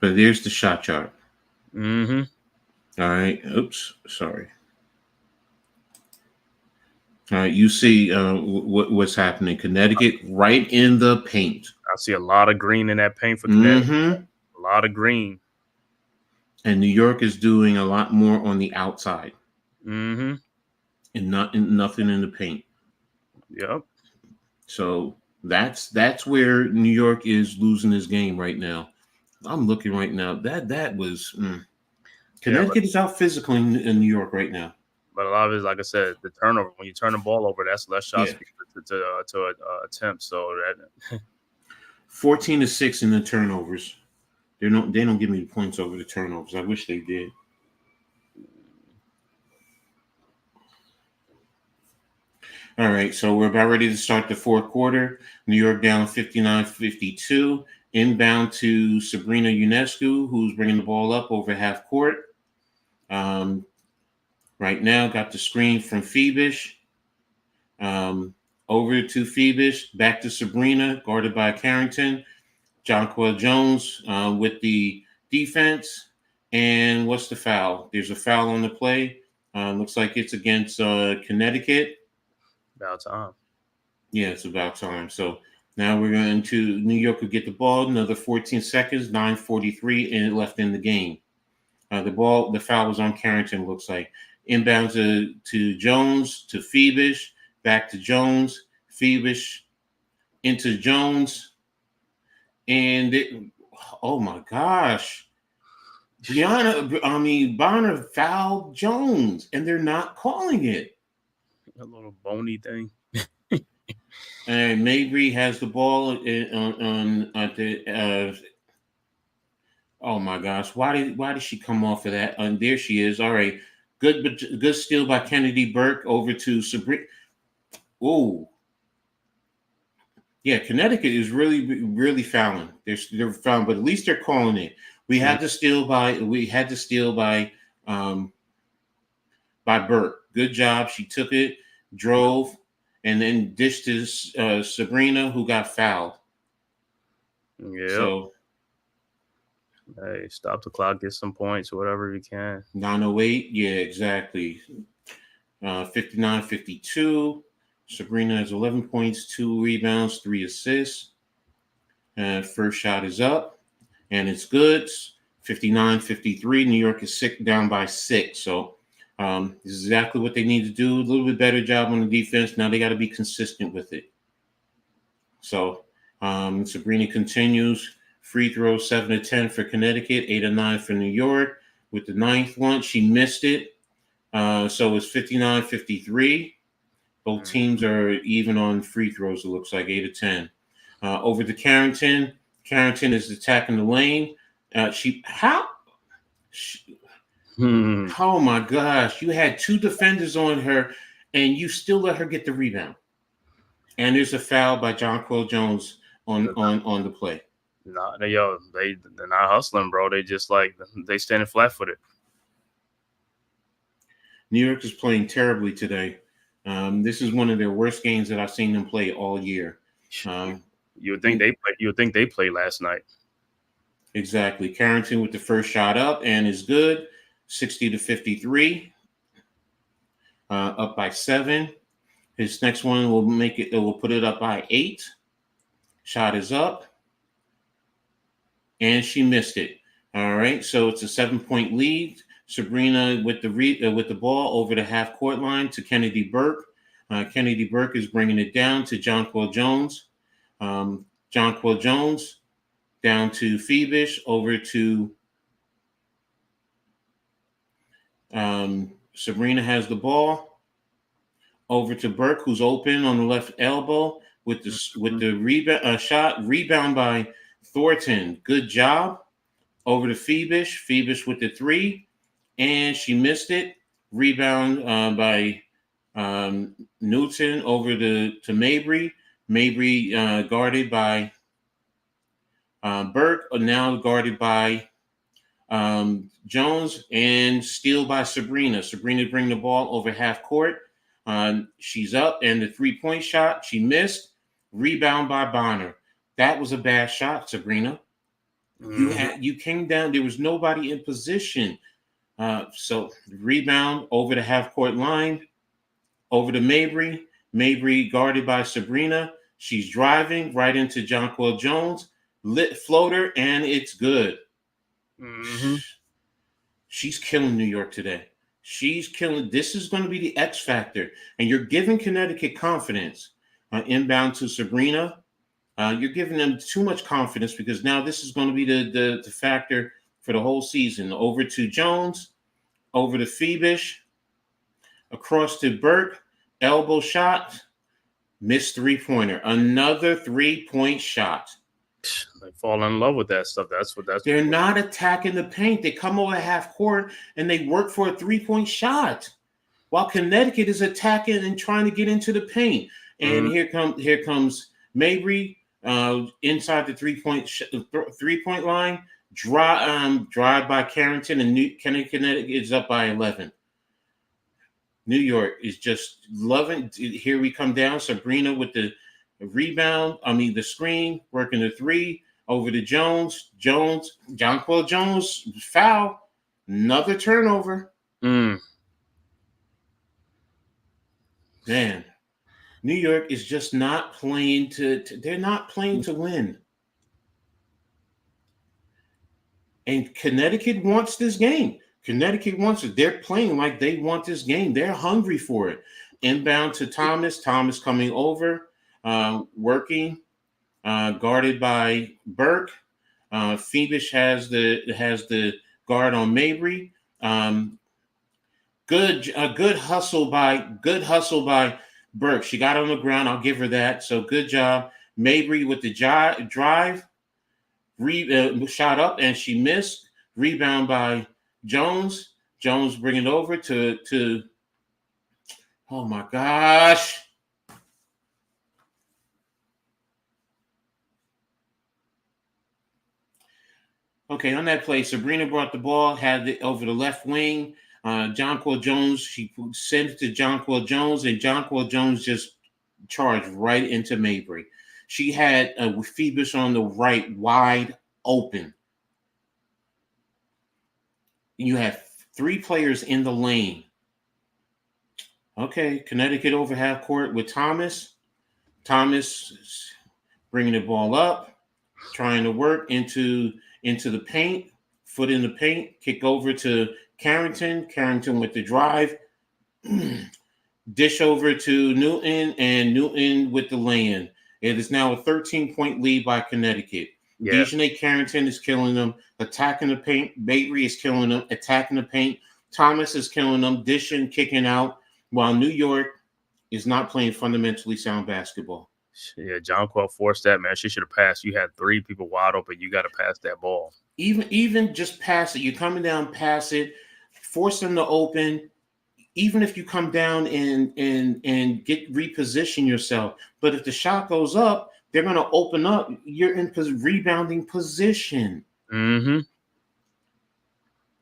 But there's the shot chart. Mm-hmm. All right. Oops. Sorry. All right. You see what's happening. Connecticut right in the paint. I see a lot of green in that paint for Connecticut. Mm-hmm. A lot of green. And New York is doing a lot more on the outside. Mm-hmm. And nothing in the paint. Yep. So that's where New York is losing this game right now. I'm looking right now. That was Yeah, Connecticut is out physically in New York right now. but a lot of it is, like I said, the turnover. When you turn the ball over, that's less shots Yeah, to attempt. So that 14-6 in the turnovers. They don't give me the points over the turnovers. I wish they did. All right, so we're about ready to start the fourth quarter. New York down 59-52. Inbound to Sabrina Ionescu, who's bringing the ball up over half court. Right now, got the screen from Phoebish. Over to Phoebish, back to Sabrina, guarded by Carrington. Jonquel Jones with the defense. And what's the foul? There's a foul on the play. Looks like it's against Connecticut. about time. Yeah, it's about time. So now we're going to New York will get the ball. Another 14 seconds, 9:43, and left in the game. The foul was on Carrington, looks like. Inbound to Jones, to Phoebish, back to Jones, Phoebish into Jones. And oh my gosh. Bonner fouled Jones, and they're not calling it. A little bony thing. And Mabry has the ball on at the. Oh my gosh! Why did she come off of that? And there she is. All right, good steal by Kennedy Burke over to Sabrina. Oh, yeah, Connecticut is really fouling. They're fouling, but at least they're calling it. We had to steal by Burke. Good job. She took it, drove, and then dished to Sabrina, who got fouled. Yeah. So, hey, stop the clock, get some points, whatever you can. 9:08. Yeah, exactly. 59-52. Sabrina has 11 points, 2 rebounds, 3 assists. First shot is up, and it's good. 59-53. New York is down by 6. So this is exactly what they need to do. A little bit better job on the defense. Now they got to be consistent with it. So Sabrina continues. Free throw 7-10 for Connecticut, 8-9 for New York. With the ninth one, she missed it. So it's 59-53. Both teams are even on free throws, it looks like 8-10. Over to Carrington. Carrington is attacking the lane. Oh my gosh. You had 2 defenders on her, and you still let her get the rebound. And there's a foul by Jonquel Jones on the play. Nah, they're not hustling, bro. They just they standing flat footed. New York is playing terribly today. This is one of their worst games that I've seen them play all year. You would think they played last night. Exactly. Carrington with the first shot up and is good. 60-53. Up by 7. His next one will put it up by 8. Shot is up. And she missed it. All right. So it's a 7-point lead. Sabrina with the ball over the half court line to Kennedy Burke. Kennedy Burke is bringing it down to Jonquel Jones. Jonquel Jones down to Phoebish, over to Sabrina has the ball. Over to Burke, who's open on the left elbow with the rebound shot. Rebound by Thornton. Good job. Over to Phoebish. Phoebish with the 3. And she missed it. Rebound by Newton over to Mabry. Mabry guarded by Burke, now guarded by Jones, and steal by Sabrina. Sabrina bring the ball over half court. She's up, and the 3-point shot, she missed. Rebound by Bonner. That was a bad shot, Sabrina. You came down. There was nobody in position. So rebound over the half court line, over to Mabry. Mabry guarded by Sabrina. She's driving right into Jonquel Jones. Lit floater, and it's good. Mm-hmm. She's killing New York today. She's killing. This is going to be the X factor, and you're giving Connecticut confidence. Inbound to Sabrina. You're giving them too much confidence because now this is going to be the factor for the whole season. Over to Jones, over to Phoebish, across to Burke, elbow shot, missed 3-pointer. Another 3-point shot. They fall in love with that stuff. They're not attacking the paint. They come over half court and they work for a 3-point shot, while Connecticut is attacking and trying to get into the paint. And here comes Mabry inside the 3-point line. Drive by Carrington, and Connecticut is up by 11. New York is just loving. Here we come down. Sabrina with the rebound. The screen, working the 3 over to Jones. Jonquel Jones foul. Another turnover. Man, New York is just not playing they're not playing to win. And Connecticut wants this game. Connecticut wants it. They're playing like they want this game. They're hungry for it. Inbound to Thomas. Thomas coming over, working, guarded by Burke. Phoebish has the guard on Mabry. Good hustle by Burke. She got on the ground. I'll give her that. So good job. Mabry with the drive. Shot up and she missed. Rebound by Jones. Jones bring it over to oh my gosh. Okay, on that play, Sabrina brought the ball, had it over the left wing. Jonquel Jones, she sent it to Jonquel Jones, and Jonquel Jones just charged right into Mabry. She had Phoebish on the right, wide open. You have 3 players in the lane. Okay, Connecticut over half court with Thomas. Thomas bringing the ball up, trying to work into the paint, foot in the paint, kick over to Carrington. Carrington with the drive. Dish over to Newton, and Newton with the lay-in. It is now a 13-point lead by Connecticut. Yeah. Dejanay Carrington is killing them, attacking the paint. Mabry is killing them, attacking the paint. Thomas is killing them, dishing, kicking out, while New York is not playing fundamentally sound basketball. Yeah, Jonquel forced that, man. She should have passed. You had 3 people wide open. You got to pass that ball. Even just pass it. You're coming down, pass it, force them to open. Even if you come down and reposition yourself. But if the shot goes up, they're going to open up. You're in rebounding position. Mm-hmm.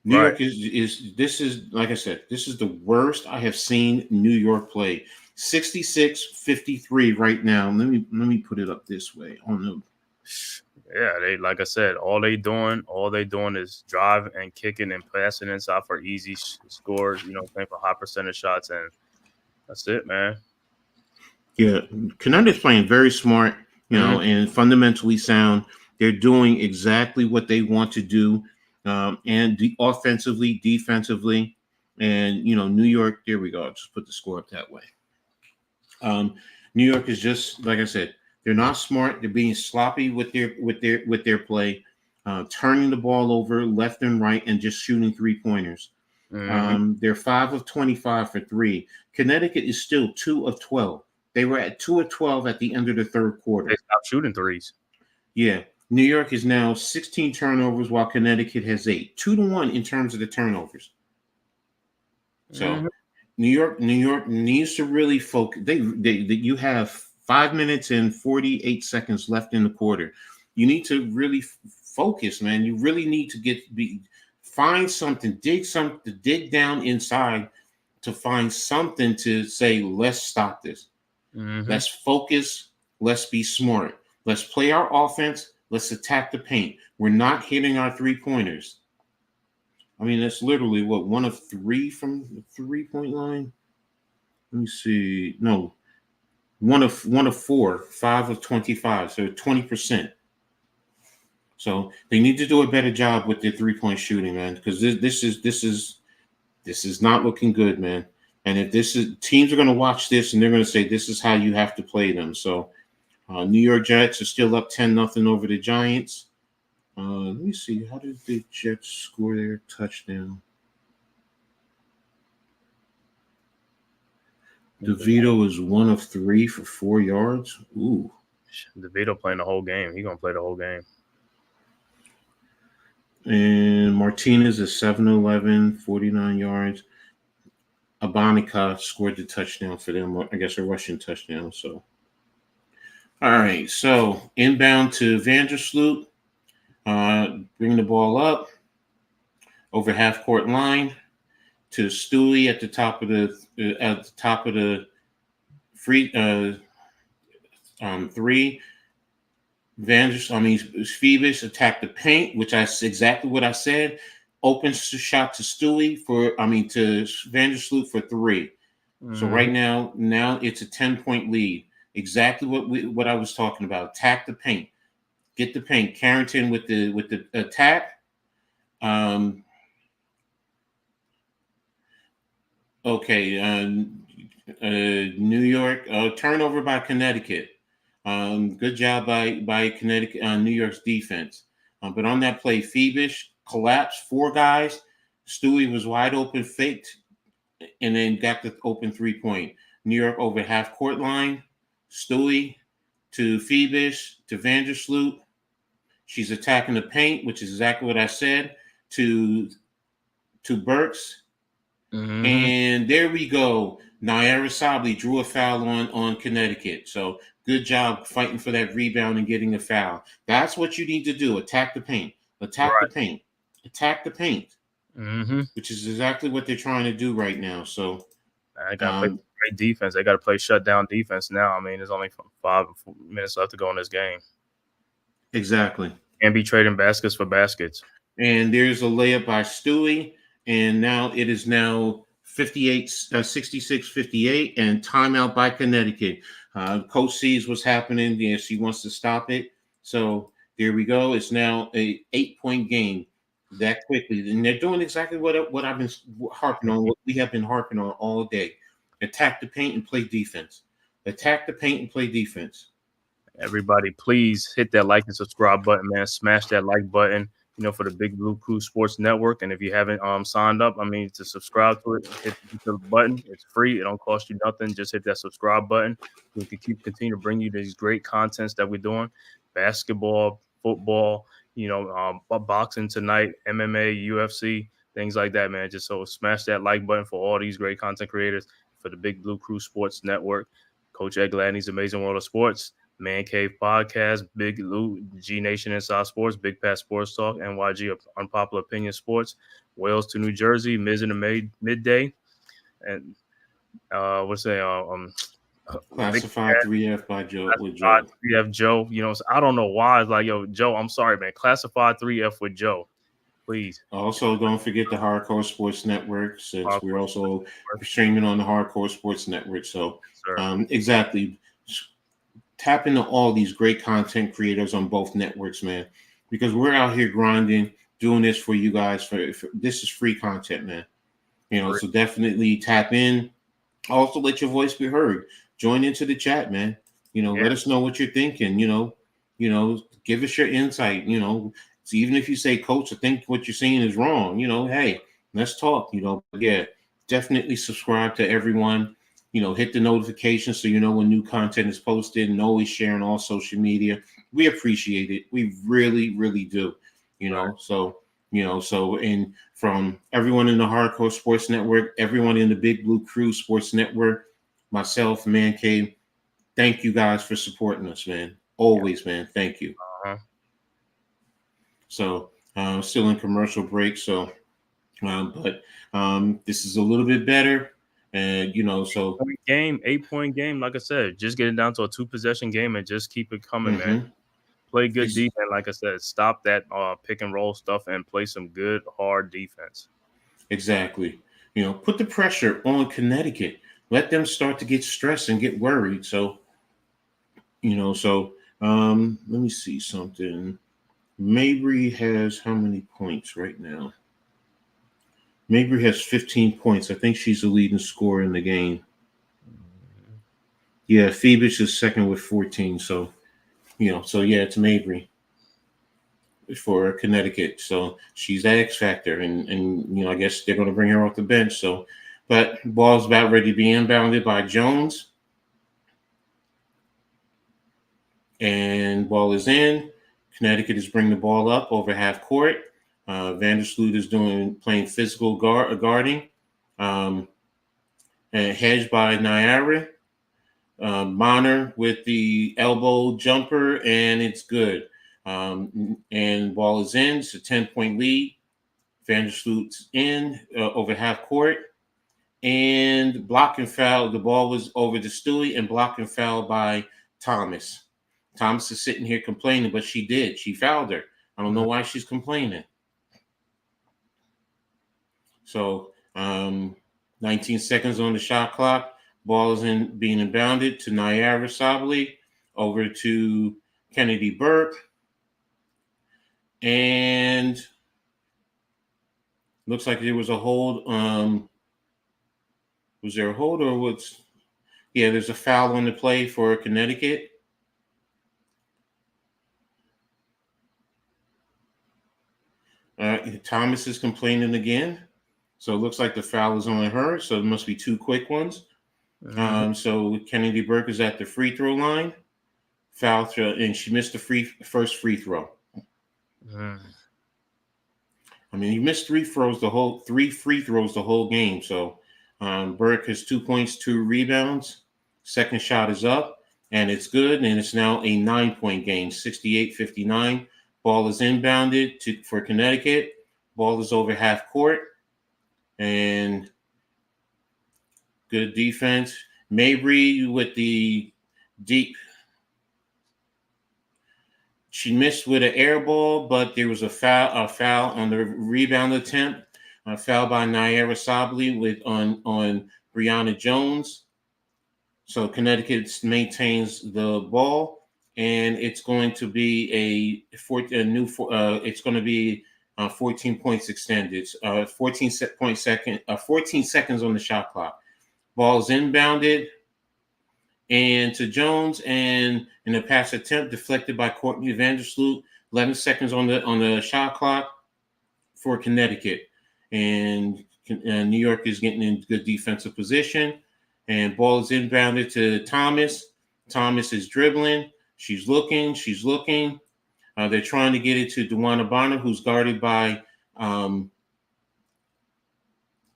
New York is like I said, this is the worst I have seen New York play. 66-53 right now. Let me put it up this way on the. Yeah, they like I said, all they doing is drive and kicking and passing inside for easy scores. Playing for high percentage shots, and that's it, man. Yeah, Connecticut's playing very smart, and fundamentally sound. They're doing exactly what they want to do, and offensively, defensively, and New York. There we go. I'll just put the score up that way. New York is just like I said. They're not smart. They're being sloppy with their play, turning the ball over left and right, and just shooting 3-pointers. Mm-hmm. They're 5 of 25 for 3. Connecticut is still 2 of 12. They were at 2 of 12 at the end of the third quarter. They stopped shooting threes. Yeah, New York is now 16 turnovers, while Connecticut has 8. 2-1 in terms of the turnovers. So, New York needs to really focus. You have 5 minutes and 48 seconds left in the quarter. You need to really focus, man. You really need to find something, dig down inside to find something to say, let's stop this. Mm-hmm. Let's focus. Let's be smart. Let's play our offense. Let's attack the paint. We're not hitting our 3-pointers. That's literally 1 of 3 from the 3-point line. Let me see. No. 1 of 4, 5 of 25, so 20%. So they need to do a better job with their 3-point shooting, man, because this is not looking good, man. And if teams are going to watch this and they're going to say this is how you have to play them. So New York Jets are still up 10-0 over the Giants. Let me see. How did the Jets score their touchdown? DeVito is 1 of 3 for 4 yards. Ooh. DeVito playing the whole game. He's going to play the whole game. And Martinez is 7-11, 49 yards. Abonica scored the touchdown for them. I guess a rushing touchdown. So, all right. So, inbound to Vandersloot. Bring the ball up over half court line to Stewie at the top of the free 3. Phoebus attacked the paint, which is exactly what I said. Opens shot to Stewie to Vandersloot for 3. Mm-hmm. So right now it's a 10-point lead. Exactly what I was talking about. Attack the paint. Get the paint. Carrington with the attack. New York turnover by Connecticut. Good job by Connecticut, New York's defense. But on that play, Phoebus collapsed 4 guys. Stewie was wide open, faked, and then got the open 3-point. New York over half court line. Stewie to Phoebus to Vandersloot. She's attacking the paint, which is exactly what I said, to Burks. Mm-hmm. And there we go. Naira Sabli drew a foul on Connecticut. So good job fighting for that rebound and getting a foul. That's what you need to do. Attack the paint. Attack the paint. Attack the paint. Mm-hmm. Which is exactly what they're trying to do right now. So I got to play great defense. They got to play shutdown defense now. I mean, there's only 5 minutes left to go in this game. Exactly. Can't be trading baskets for baskets. And there's a layup by Stewie. And now it is 66-58, and timeout by Connecticut. Coach sees what's happening. Yes, he wants to stop it. So there we go. It's now a 8-point game that quickly. And they're doing exactly what I've been harping on, what we have been harping on all day. Attack the paint and play defense. Attack the paint and play defense. Everybody, please hit that like and subscribe button, man. Smash that like button. For the Big Blue Krew Sports Network. And if you haven't signed up, to subscribe to it, hit the button. It's free. It don't cost you nothing. Just hit that subscribe button. We can continue to bring you these great contents that we're doing. Basketball, football, boxing tonight, MMA, UFC, things like that, man. Just so smash that like button for all these great content creators for the Big Blue Krew Sports Network. Coach Ed Gladney's Amazing World of Sports. Man-Cave Podcast, Big Lou, G Nation Inside Sports, Big Pat Sports Talk, NYG Unpopular Opinion Sports, Wales to New Jersey, Miz in the midday, and Classified 3F by Joe. With Joe. 3F Joe. I don't know why. It's like, yo, Joe, I'm sorry, man. Classified 3F with Joe. Please. Also, don't forget the Hardcore Sports Network, since we're also streaming on the Hardcore Sports Network. So, exactly. Tap into all these great content creators on both networks, man, because we're out here grinding, doing this for you guys. For this is free content, man. So definitely tap in. Also, let your voice be heard. Join into the chat, man. Let us know what you're thinking. Give us your insight. So even if you say, Coach, I think what you're saying is wrong. Hey, let's talk. Yeah, definitely subscribe to everyone. Hit the notifications so you know when new content is posted, and always share on all social media. We appreciate it. We really, really do. So and from everyone in the Hardcore Sports Network, everyone in the Big Blue Krew Sports Network, myself, Man-Cave, thank you guys for supporting us, man. Always, man. Thank you. So still in commercial break. So, but this is a little bit better. And so 8-point game, like I said, just get it down to a 2-possession game and just keep it coming, man. Play good defense, like I said. Stop that pick and roll stuff and play some good hard defense. Exactly. Put the pressure on Connecticut. Let them start to get stressed and get worried. So, let me see something. Mabry has how many points right now? Mabry has 15 points. I think she's the leading scorer in the game. Yeah, Phoebus is second with 14. So So yeah, it's Mabry for Connecticut. So she's the X factor, and I guess they're going to bring her off the bench. So, but ball's about ready to be inbounded by Jones, and ball is in. Connecticut is bringing the ball up over half court. Vandersloot is playing physical guarding, and hedged by Niagara. Bonner with the elbow jumper, and it's good. And ball is in. It's a 10-point lead. Vandersloot's in over half court. And block and foul. The ball was over to Stewie and block and foul by Thomas. Thomas is sitting here complaining, but she did. She fouled her. I don't know why she's complaining. So 19 seconds on the shot clock. Ball is being inbounded to Nayara Sabali, over to Kennedy Burke. And looks like there was a hold. Was there a hold or what's? Yeah, there's a foul on the play for Connecticut. Thomas is complaining again. So it looks like the foul is on her. So it must be two quick ones. So Kennedy Burke is at the free throw line. Foul throw, and she missed the first free throw. I mean, he missed three free throws the whole game. So Burke has 2 points, 2 rebounds. Second shot is up, and it's good. And it's now a 9-point game, 68-59. Ball is inbounded for Connecticut. Ball is over half court, and good defense. Mabry with the deep. She missed with an air ball, but there was a foul on the rebound attempt. A foul by Nayara Sabali on Brianna Jones. So Connecticut maintains the ball, and it's going to be it's going to be 14 points extended. 14 seconds on the shot clock. Ball is inbounded and to Jones, and in a pass attempt deflected by Courtney Vandersloot. 11 seconds on the shot clock for Connecticut, and New York is getting in good defensive position. And ball is inbounded to Thomas. Thomas is dribbling. She's looking. They're trying to get it to Dewana Bonner, who's guarded by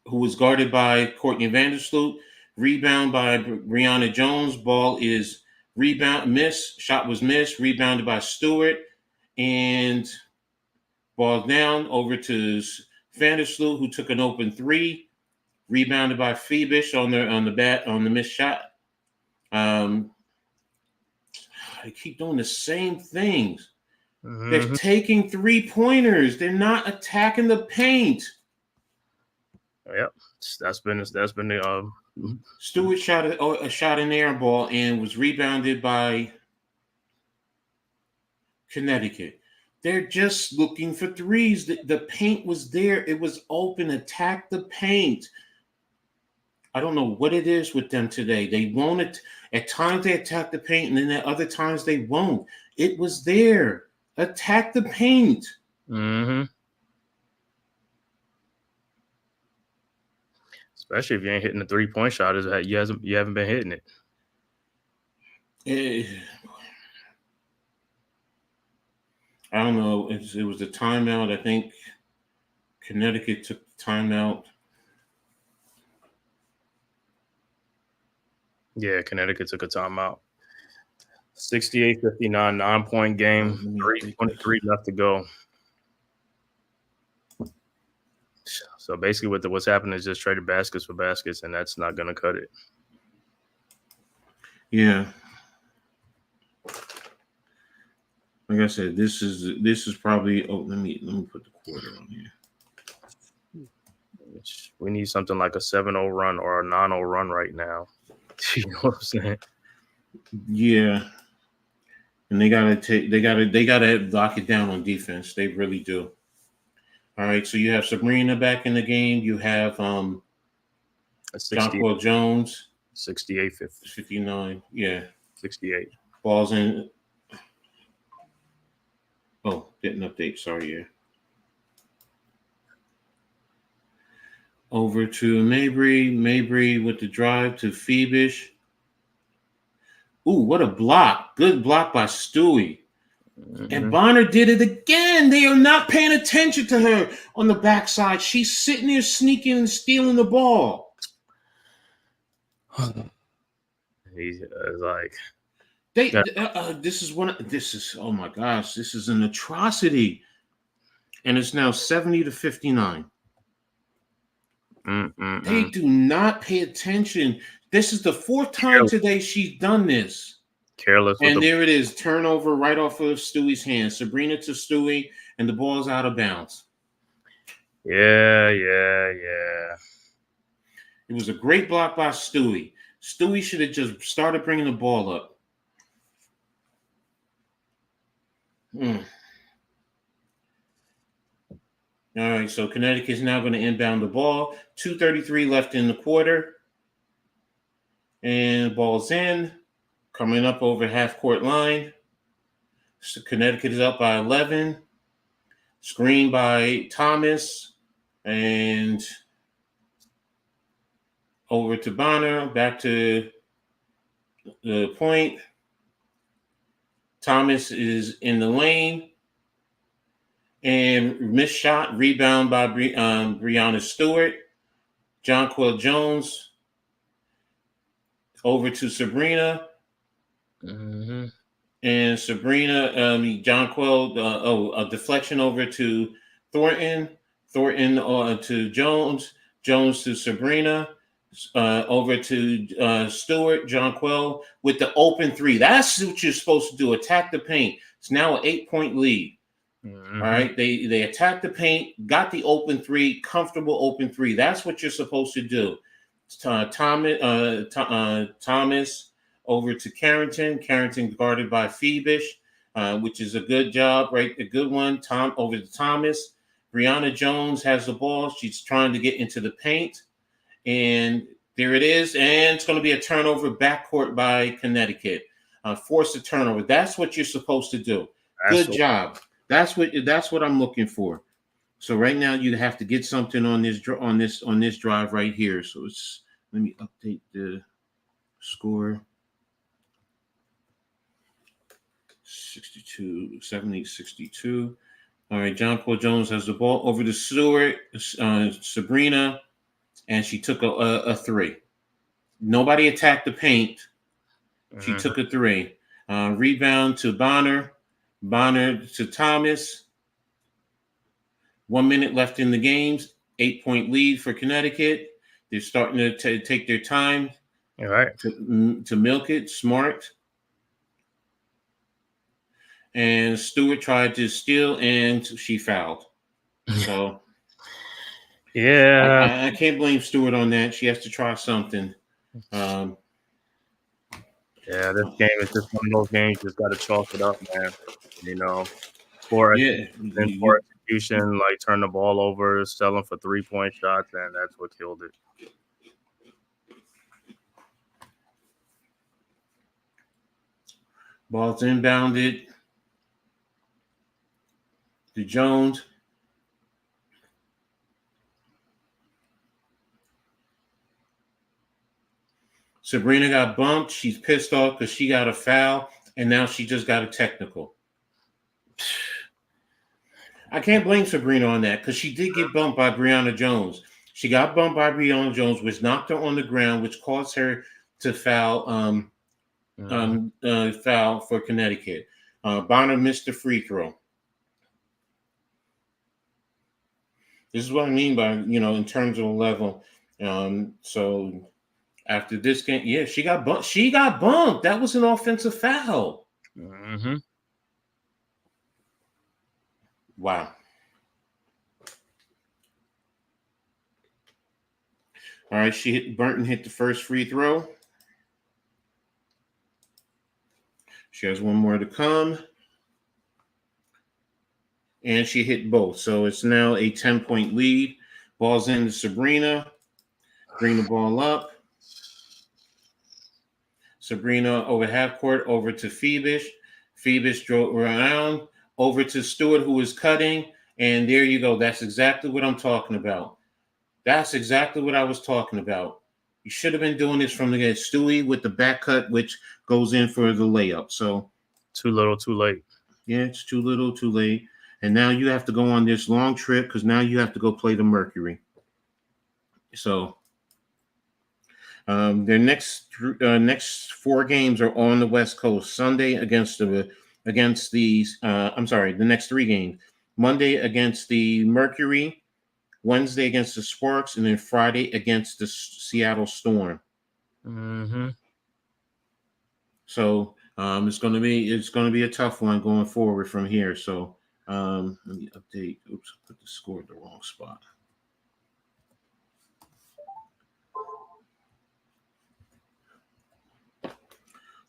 Courtney Vandersloot. Rebound by Brianna Jones. Ball is shot was missed. Rebounded by Stewart, and ball down over to Vandersloot, who took an open three. Rebounded by Phoebish on the missed shot. I keep doing the same things. They're taking 3-pointers. They're not attacking the paint. Yep, that's been the Stewart shot an air ball and was rebounded by Connecticut. They're just looking for threes. The paint was there. It was open. Attack the paint. I don't know what it is with them today. They won't. At times they attack the paint, and then at other times they won't. It was there. Attack the paint. Especially if you ain't hitting the 3-point shot, you haven't been hitting it. I don't know. It was a timeout. I think Connecticut took the timeout. Yeah, Connecticut took a timeout. 68-59, 9-point game. 3:23 left to go. So basically, what's happening is just traded baskets for baskets, and that's not going to cut it. Yeah. Like I said, this is probably. Oh, let me put the quarter on here. We need something like a 7-0 run or a 9-0 run right now. You know what I'm saying? Yeah. And they gotta lock it down on defense. They really do. All right, so you have Sabrina back in the game. You have John Paul Jones. 68-59. Yeah. 68. Ball's in. Didn't update. Sorry, yeah. Over to Mabry. Mabry with the drive to Phoebish. Ooh, what a block. Good block by Stewie. And Bonner did it again. They are not paying attention to her on the backside. She's sitting there sneaking and stealing the ball. He's like, this is oh my gosh, this is an atrocity. And it's now 70-59. They do not pay attention. This is the fourth time today she's done this. Careless. And there it is. Turnover right off of Stewie's hand. Sabrina to Stewie, and the ball's out of bounds. Yeah. It was a great block by Stewie. Stewie should have just started bringing the ball up. All right, so Connecticut's now going to inbound the ball. 2:33 left in the quarter. And ball's in. Coming up over half-court line. So Connecticut is up by 11. Screen by Thomas. And over to Bonner. Back to the point. Thomas is in the lane. And missed shot. Rebound by Breonna Stewart. Jonquel Jones. Over to Sabrina. And Sabrina, Jonquel, a deflection over to Thornton. Thornton to Jones. Jones to Sabrina. Over to Stewart. Jonquel with the open three. That's what you're supposed to do. Attack the paint. It's now an 8-point lead. All right. They attacked the paint, got the open three, comfortable open three. That's what you're supposed to do. Thomas over to Carrington. Carrington guarded by Phoebish, which is a good job, right? A good one. Over to Thomas. Breonna Jones has the ball. She's trying to get into the paint. And there it is. And it's going to be a turnover backcourt by Connecticut. Force a turnover. That's what you're supposed to do. Good job. That's what I'm looking for. So right now you have to get something on this drive right here. So let me update the score. 62. All right, Jonquel Jones has the ball over to Sabrina, and she took a three. Nobody attacked the paint. She took a three. Rebound to Bonner. Bonner to Thomas. 1 minute left in the games. 8-point lead for Connecticut. They're starting to take their time. All right. To milk it. Smart. And Stewart tried to steal, and she fouled. So, yeah, I can't blame Stewart on that. She has to try something. Yeah, this game is just one of those games. You just got to chalk it up, man. Poor execution, like turn the ball over, selling for 3-point shots, and that's what killed it. Ball's inbounded to Jones. Sabrina got bumped. She's pissed off because she got a foul, and now she just got a technical. I can't blame Sabrina on that because she did get bumped by Breonna Jones. She got bumped by Breonna Jones, which knocked her on the ground, which caused her to foul for Connecticut. Bonner missed the free throw. This is what I mean by, in terms of a level. So after this game, she got bumped. She got bumped. That was an offensive foul. Wow. All right, Burton hit the first free throw. She has one more to come. And she hit both. So it's now a 10-point lead. Ball's in to Sabrina. Bring the ball up. Sabrina over half court, over to Phoebish. Phoebish drove around. over to Stewart, who is cutting, and there you go. That's exactly what I'm talking about. That's exactly what I was talking about. You should have been doing this from the get. Stewie with the back cut, which goes in for the layup. So too little, too late. Yeah, it's too little, too late. And now you have to go on this long trip because now you have to go play the Mercury. So their next 4 games are on the West Coast. Sunday the next 3 games. Monday against the Mercury, Wednesday against the Sparks, and then Friday against the Seattle Storm. Mm-hmm. So it's going to be a tough one going forward from here. So let me update. Oops, I put the score in the wrong spot.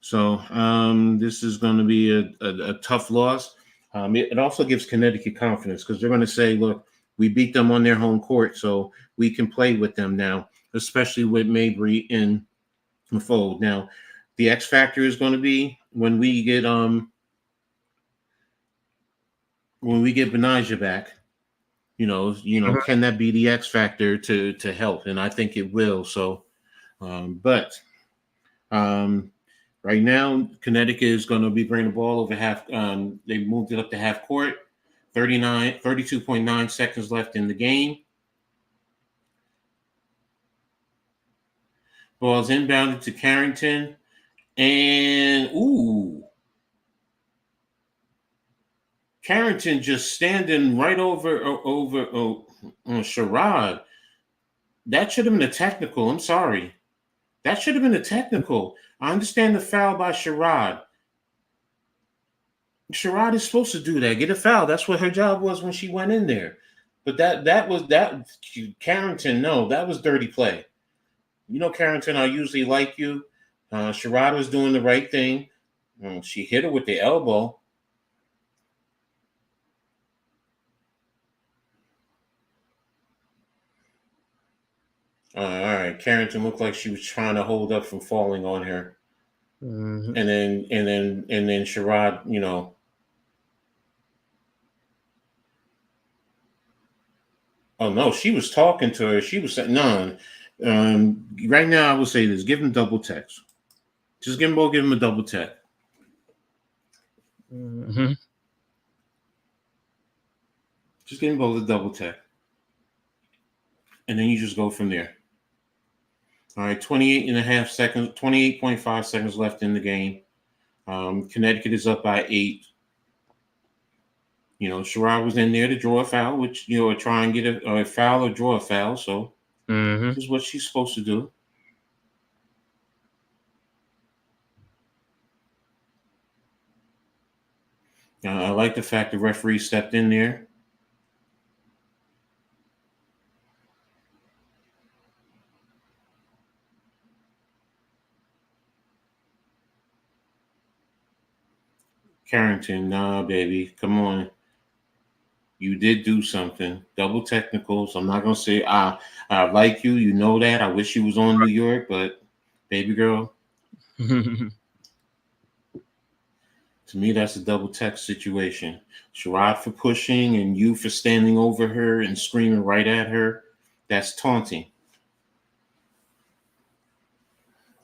So this is going to be a tough loss. It also gives Connecticut confidence because they're going to say, look, we beat them on their home court, so we can play with them now, especially with Mabry in the fold. Now, the X factor is going to be when we get Benija back. Can that be the X factor to help? And I think it will. So, but right now, Connecticut is going to be bringing the ball over half. They moved it up to half court. 32.9 seconds left in the game. Ball's inbounded to Carrington. And, Carrington just standing right over Sherrod. That should have been a technical. I'm sorry. That should have been a technical. I understand the foul by Sherrod. Sherrod is supposed to do that. Get a foul. That's what her job was when she went in there. But that was Carrington, no, that was dirty play. Carrington, I usually like you. Sherrod was doing the right thing. She hit her with the elbow. All right, Carrington looked like she was trying to hold up from falling on her, and then Sherrod, Oh no, she was talking to her. She was saying, "No, right now I will say this: give him double text. Just give him a double text. Mm-hmm. Just give them both a double text, and then you just go from there." All right, 28.5 seconds left in the game. Connecticut is up by 8. Sherrod was in there to draw a foul, which, or try and get a foul or draw a foul. So this is what she's supposed to do. I like the fact the referee stepped in there. Carrington, nah, baby, come on. You did do something. Double technicals. I'm not gonna say I like you. You know that. I wish you was on New York, but baby girl, to me that's a double text situation. Sherrod for pushing and you for standing over her and screaming right at her. That's taunting.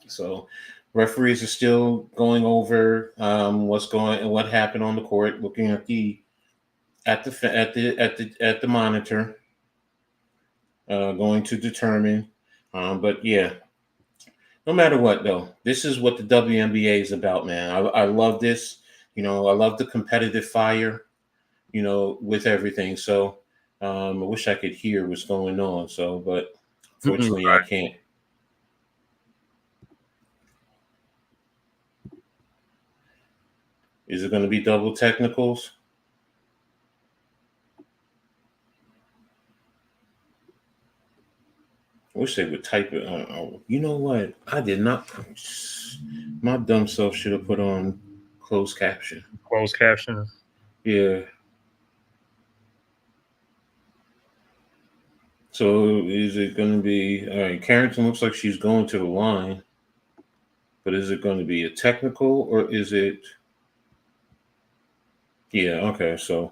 So referees are still going over what happened on the court, looking at the monitor, going to determine. But yeah, no matter what though, this is what the WNBA is about, man. I love this. I love the competitive fire. With everything. So I wish I could hear what's going on. So, but fortunately, I can't. Is it going to be double technicals? I wish they would type it. You know what? I did not. My dumb self should have put on closed caption. Closed caption. Yeah. So is it going to be all right? Carrington looks like she's going to the line, but is it going to be a technical or is it? Yeah, okay. So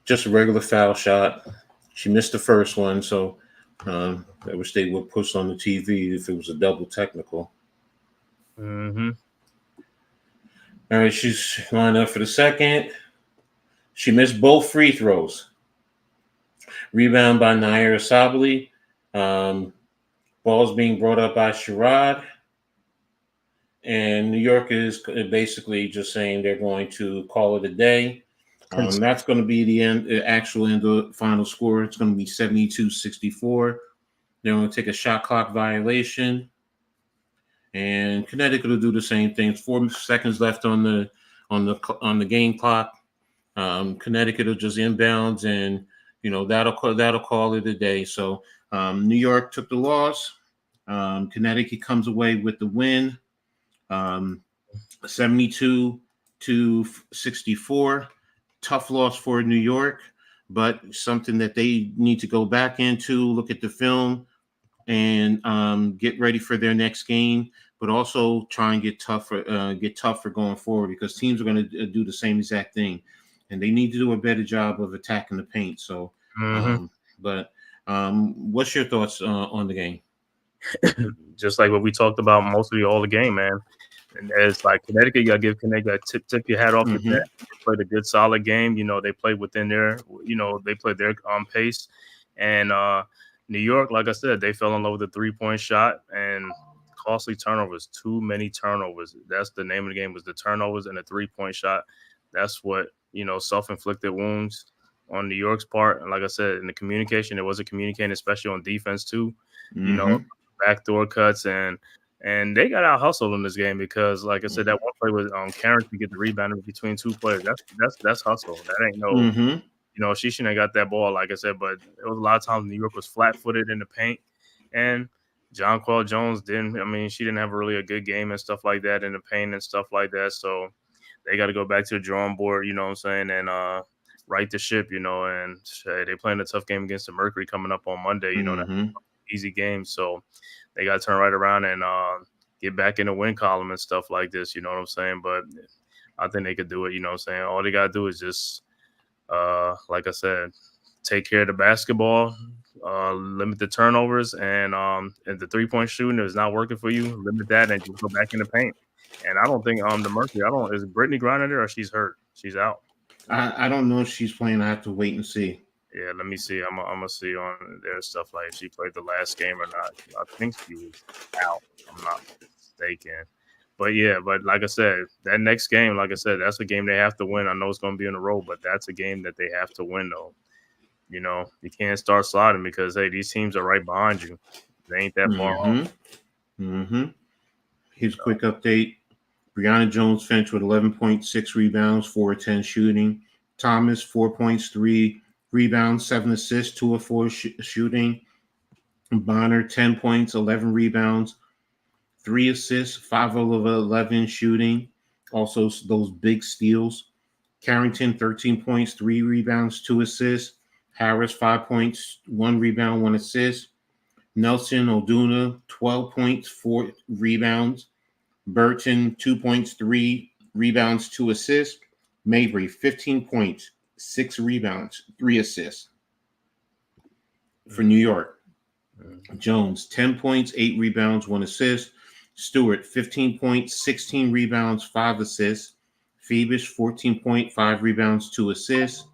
just a regular foul shot. She missed the first one, so I wish they would push on the TV if it was a double technical. Mm-hmm. All right, she's lined up for the second. She missed both free throws. Rebound by Naira Sabali. Ball's being brought up by Sherrod. And New York is basically just saying they're going to call it a day. That's going to be the actual end of the final score. It's going to be 72-64. They're going to take a shot clock violation. And Connecticut will do the same thing. 4 seconds left on the game clock. Connecticut will just inbounds, and that'll call it a day. So New York took the loss. Connecticut comes away with the win, 72-64. Tough loss for New York, but something that they need to go back into, look at the film, and get ready for their next game. But also try and get tougher going forward, because teams are going to do the same exact thing, and they need to do a better job of attacking the paint. So, what's your thoughts on the game? Just like what we talked about mostly all the game, man. And it's like Connecticut, you gotta give Connecticut tip your hat off with that. They played a good solid game. They played within their, they played their pace. And New York, like I said, they fell in love with the 3-point shot and costly turnovers. Too many turnovers. That's the name of the game, was the turnovers and the 3-point shot. That's what, self-inflicted wounds on New York's part. And like I said, in the communication, it wasn't communicating, especially on defense too. Backdoor cuts, and they got out hustled in this game, because, like I said, that one play was Karen to get the rebound between two players. That's hustle. That ain't no. She shouldn't have got that ball, like I said. But it was a lot of times New York was flat-footed in the paint, and Jonquel Jones didn't. I mean, she didn't have really a good game and stuff like that in the paint and stuff like that. So they got to go back to the drawing board. You know what I'm saying? And right the ship. And they playing a tough game against the Mercury coming up on Monday. That's an easy game. So they got to turn right around and get back in the win column and stuff like this. You know what I'm saying? But I think they could do it. You know what I'm saying? All they got to do is just, like I said, take care of the basketball, limit the turnovers, and if the 3-point shooting is not working for you, limit that and just go back in the paint. And I don't think the Mercury, is Brittany Griner there, or she's hurt? She's out. I don't know if she's playing. I have to wait and see. Yeah, let me see. I'm gonna see on their stuff like if she played the last game or not. I think she was out. I'm not mistaken. But yeah, like I said, that next game, like I said, that's a game they have to win. I know it's gonna be in a row, but that's a game that they have to win, though. You can't start sliding, because hey, these teams are right behind you. They ain't that far off. Here's a quick update. Brianna Jones finished with 11.6 rebounds, 4 of 10 shooting. Thomas, 4 points, 3 rebounds, 7 assists, 2 of 4 shooting. Bonner, 10 points, 11 rebounds, 3 assists, 5 of 11 shooting. Also, those big steals. Carrington, 13 points, 3 rebounds, 2 assists. Harris, 5 points, 1 rebound, 1 assist. Nelson Oduna, 12 points, 4 rebounds. Burton, 2 points, 3 rebounds, 2 assists. Mabry, 15 points, 6 rebounds, 3 assists for New York. Jones, 10 points, 8 rebounds, 1 assist. Stewart, 15 points, 16 rebounds, 5 assists. Phoebus, 14.5 rebounds, 2 assists.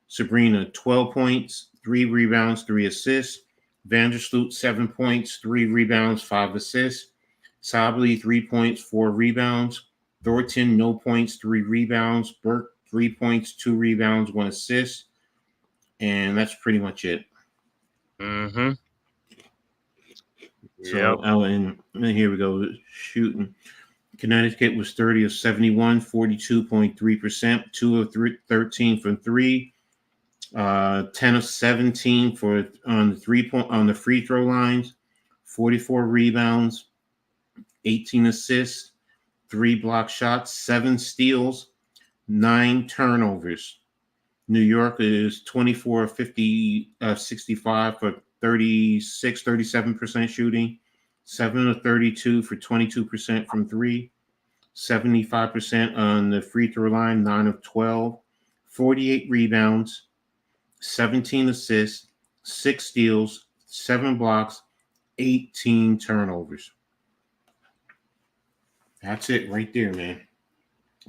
Sabrina, 12 points, 3 rebounds, 3 assists. Vandersloot, 7 points, 3 rebounds, 5 assists. Sably, 3 points, 4 rebounds. Thornton, no points, 3 rebounds. Burke, 3 points, 2 rebounds, 1 assist. And that's pretty much it. So, and here we go. Shooting. Connecticut was 30 of 71, 42.3%, 2 of 13 from 3, 10 of 17 on the free throw lines, 44 rebounds, 18 assists, 3 block shots, 7 steals, 9 turnovers. New York is 24 of 65 for 37% shooting, 7 of 32 for 22% from 3, 75% on the free throw line, 9 of 12. 48 rebounds, 17 assists, 6 steals, 7 blocks, 18 turnovers. That's it right there, man.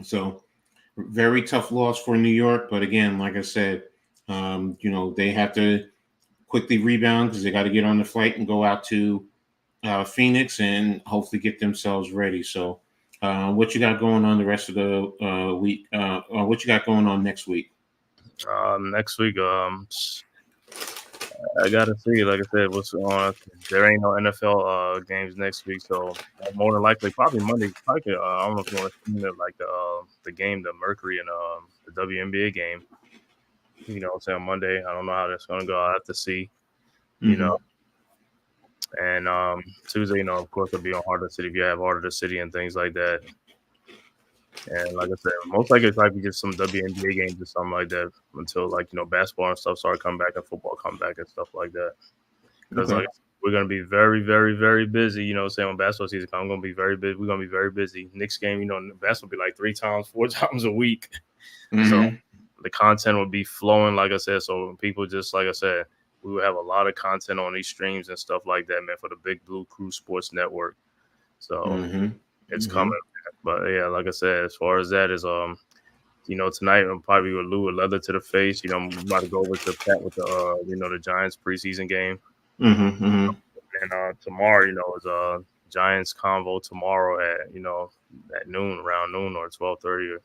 So very tough loss for New York, but again, like I said, they have to quickly rebound because they got to get on the flight and go out to Phoenix and hopefully get themselves ready. So, what you got going on the rest of the week? What you got going on next week? Next week, I gotta see. Like I said, what's on? There ain't no NFL games next week, so more than likely, probably Monday. Probably, I don't know if you want to see it like the game, the Mercury and the WNBA game. Say on Monday. I don't know how that's gonna go. I have to see. And Tuesday, of course, it'll be on Heart of the City if you have Heart of the City and things like that. And like I said, most likely it's likely just some WNBA games or something like that until basketball and stuff start coming back and football come back and stuff like that. Because we're gonna be very, very, very busy. Say when basketball season comes, I'm gonna be very busy. We're gonna be very busy. Next game, basketball will be like 3 times, 4 times a week. So the content will be flowing, like I said. So people just like I said, we will have a lot of content on these streams and stuff like that, man, for the big Blue Krew Sports Network. So it's coming. But yeah, like I said, as far as that is, tonight I'm probably with Lou with leather to the face. I'm about to go over to Pat with the, the Giants preseason game. And tomorrow, is Giants convo tomorrow at at noon, around noon or 12:30.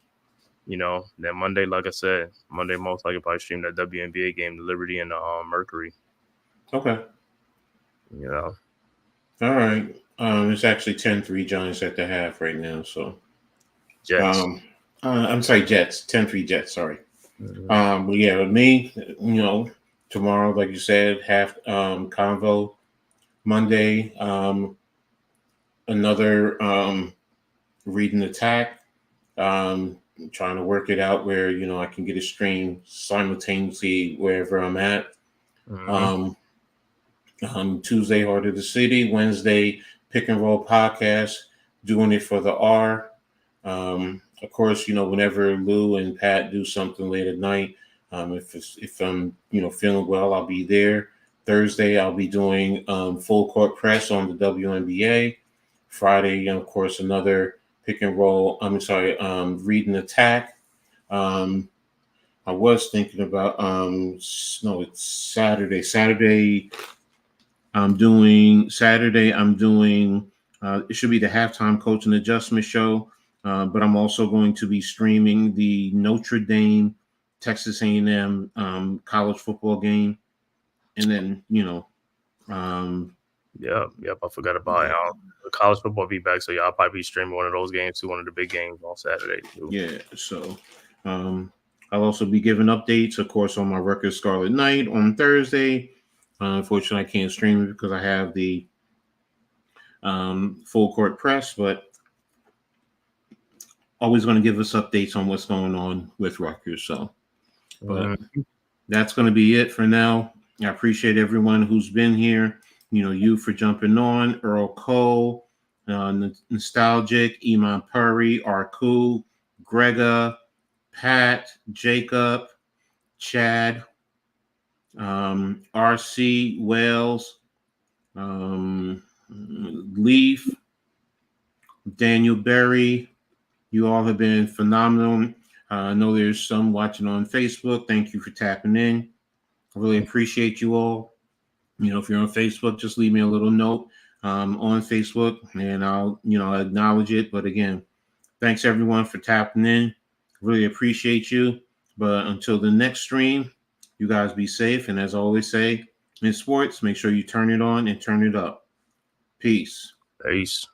Then Monday, like I said, Monday most likely probably stream that WNBA game, the Liberty and the Mercury. Okay. All right. It's actually 10-3 Giants at the half right now. So Jets. I'm sorry, Jets. 10-3 Jets. Sorry. But yeah, with me, tomorrow, like you said, half convo. Monday, another reading attack. Trying to work it out where I can get a stream simultaneously wherever I'm at. Tuesday, Heart of the City. Wednesday, Pick and Roll podcast, doing it for the R. Of course, whenever Lou and Pat do something late at night, if I'm feeling well, I'll be there. Thursday, I'll be doing full court press on the WNBA. Friday, of course, another Pick and Roll. Reading attack. I was thinking about no, it's Saturday. Saturday, I'm doing. It should be the halftime coaching adjustment show, but I'm also going to be streaming the Notre Dame Texas A&M college football game, and then Yep. I forgot about it. The college football be back, so I'll probably be streaming one of those games too, one of the big games on Saturday too. Yeah, so I'll also be giving updates, of course, on my Rutgers Scarlet Knight on Thursday. Unfortunately, I can't stream it because I have the full court press, but always going to give us updates on what's going on with Rutgers. So, but that's going to be it for now. I appreciate everyone who's been here. You for jumping on, Earl Cole, Nostalgic, Iman Puri, Arku, Grega, Pat, Jacob, Chad, RC, Wales, Leaf, Daniel Berry. You all have been phenomenal. I know there's some watching on Facebook. Thank you for tapping in. I really appreciate you all. If you're on Facebook, just leave me a little note on Facebook and I'll acknowledge it. But again, thanks everyone for tapping in. Really appreciate you. But until the next stream, you guys be safe. And as I always say in sports, make sure you turn it on and turn it up. Peace. Peace.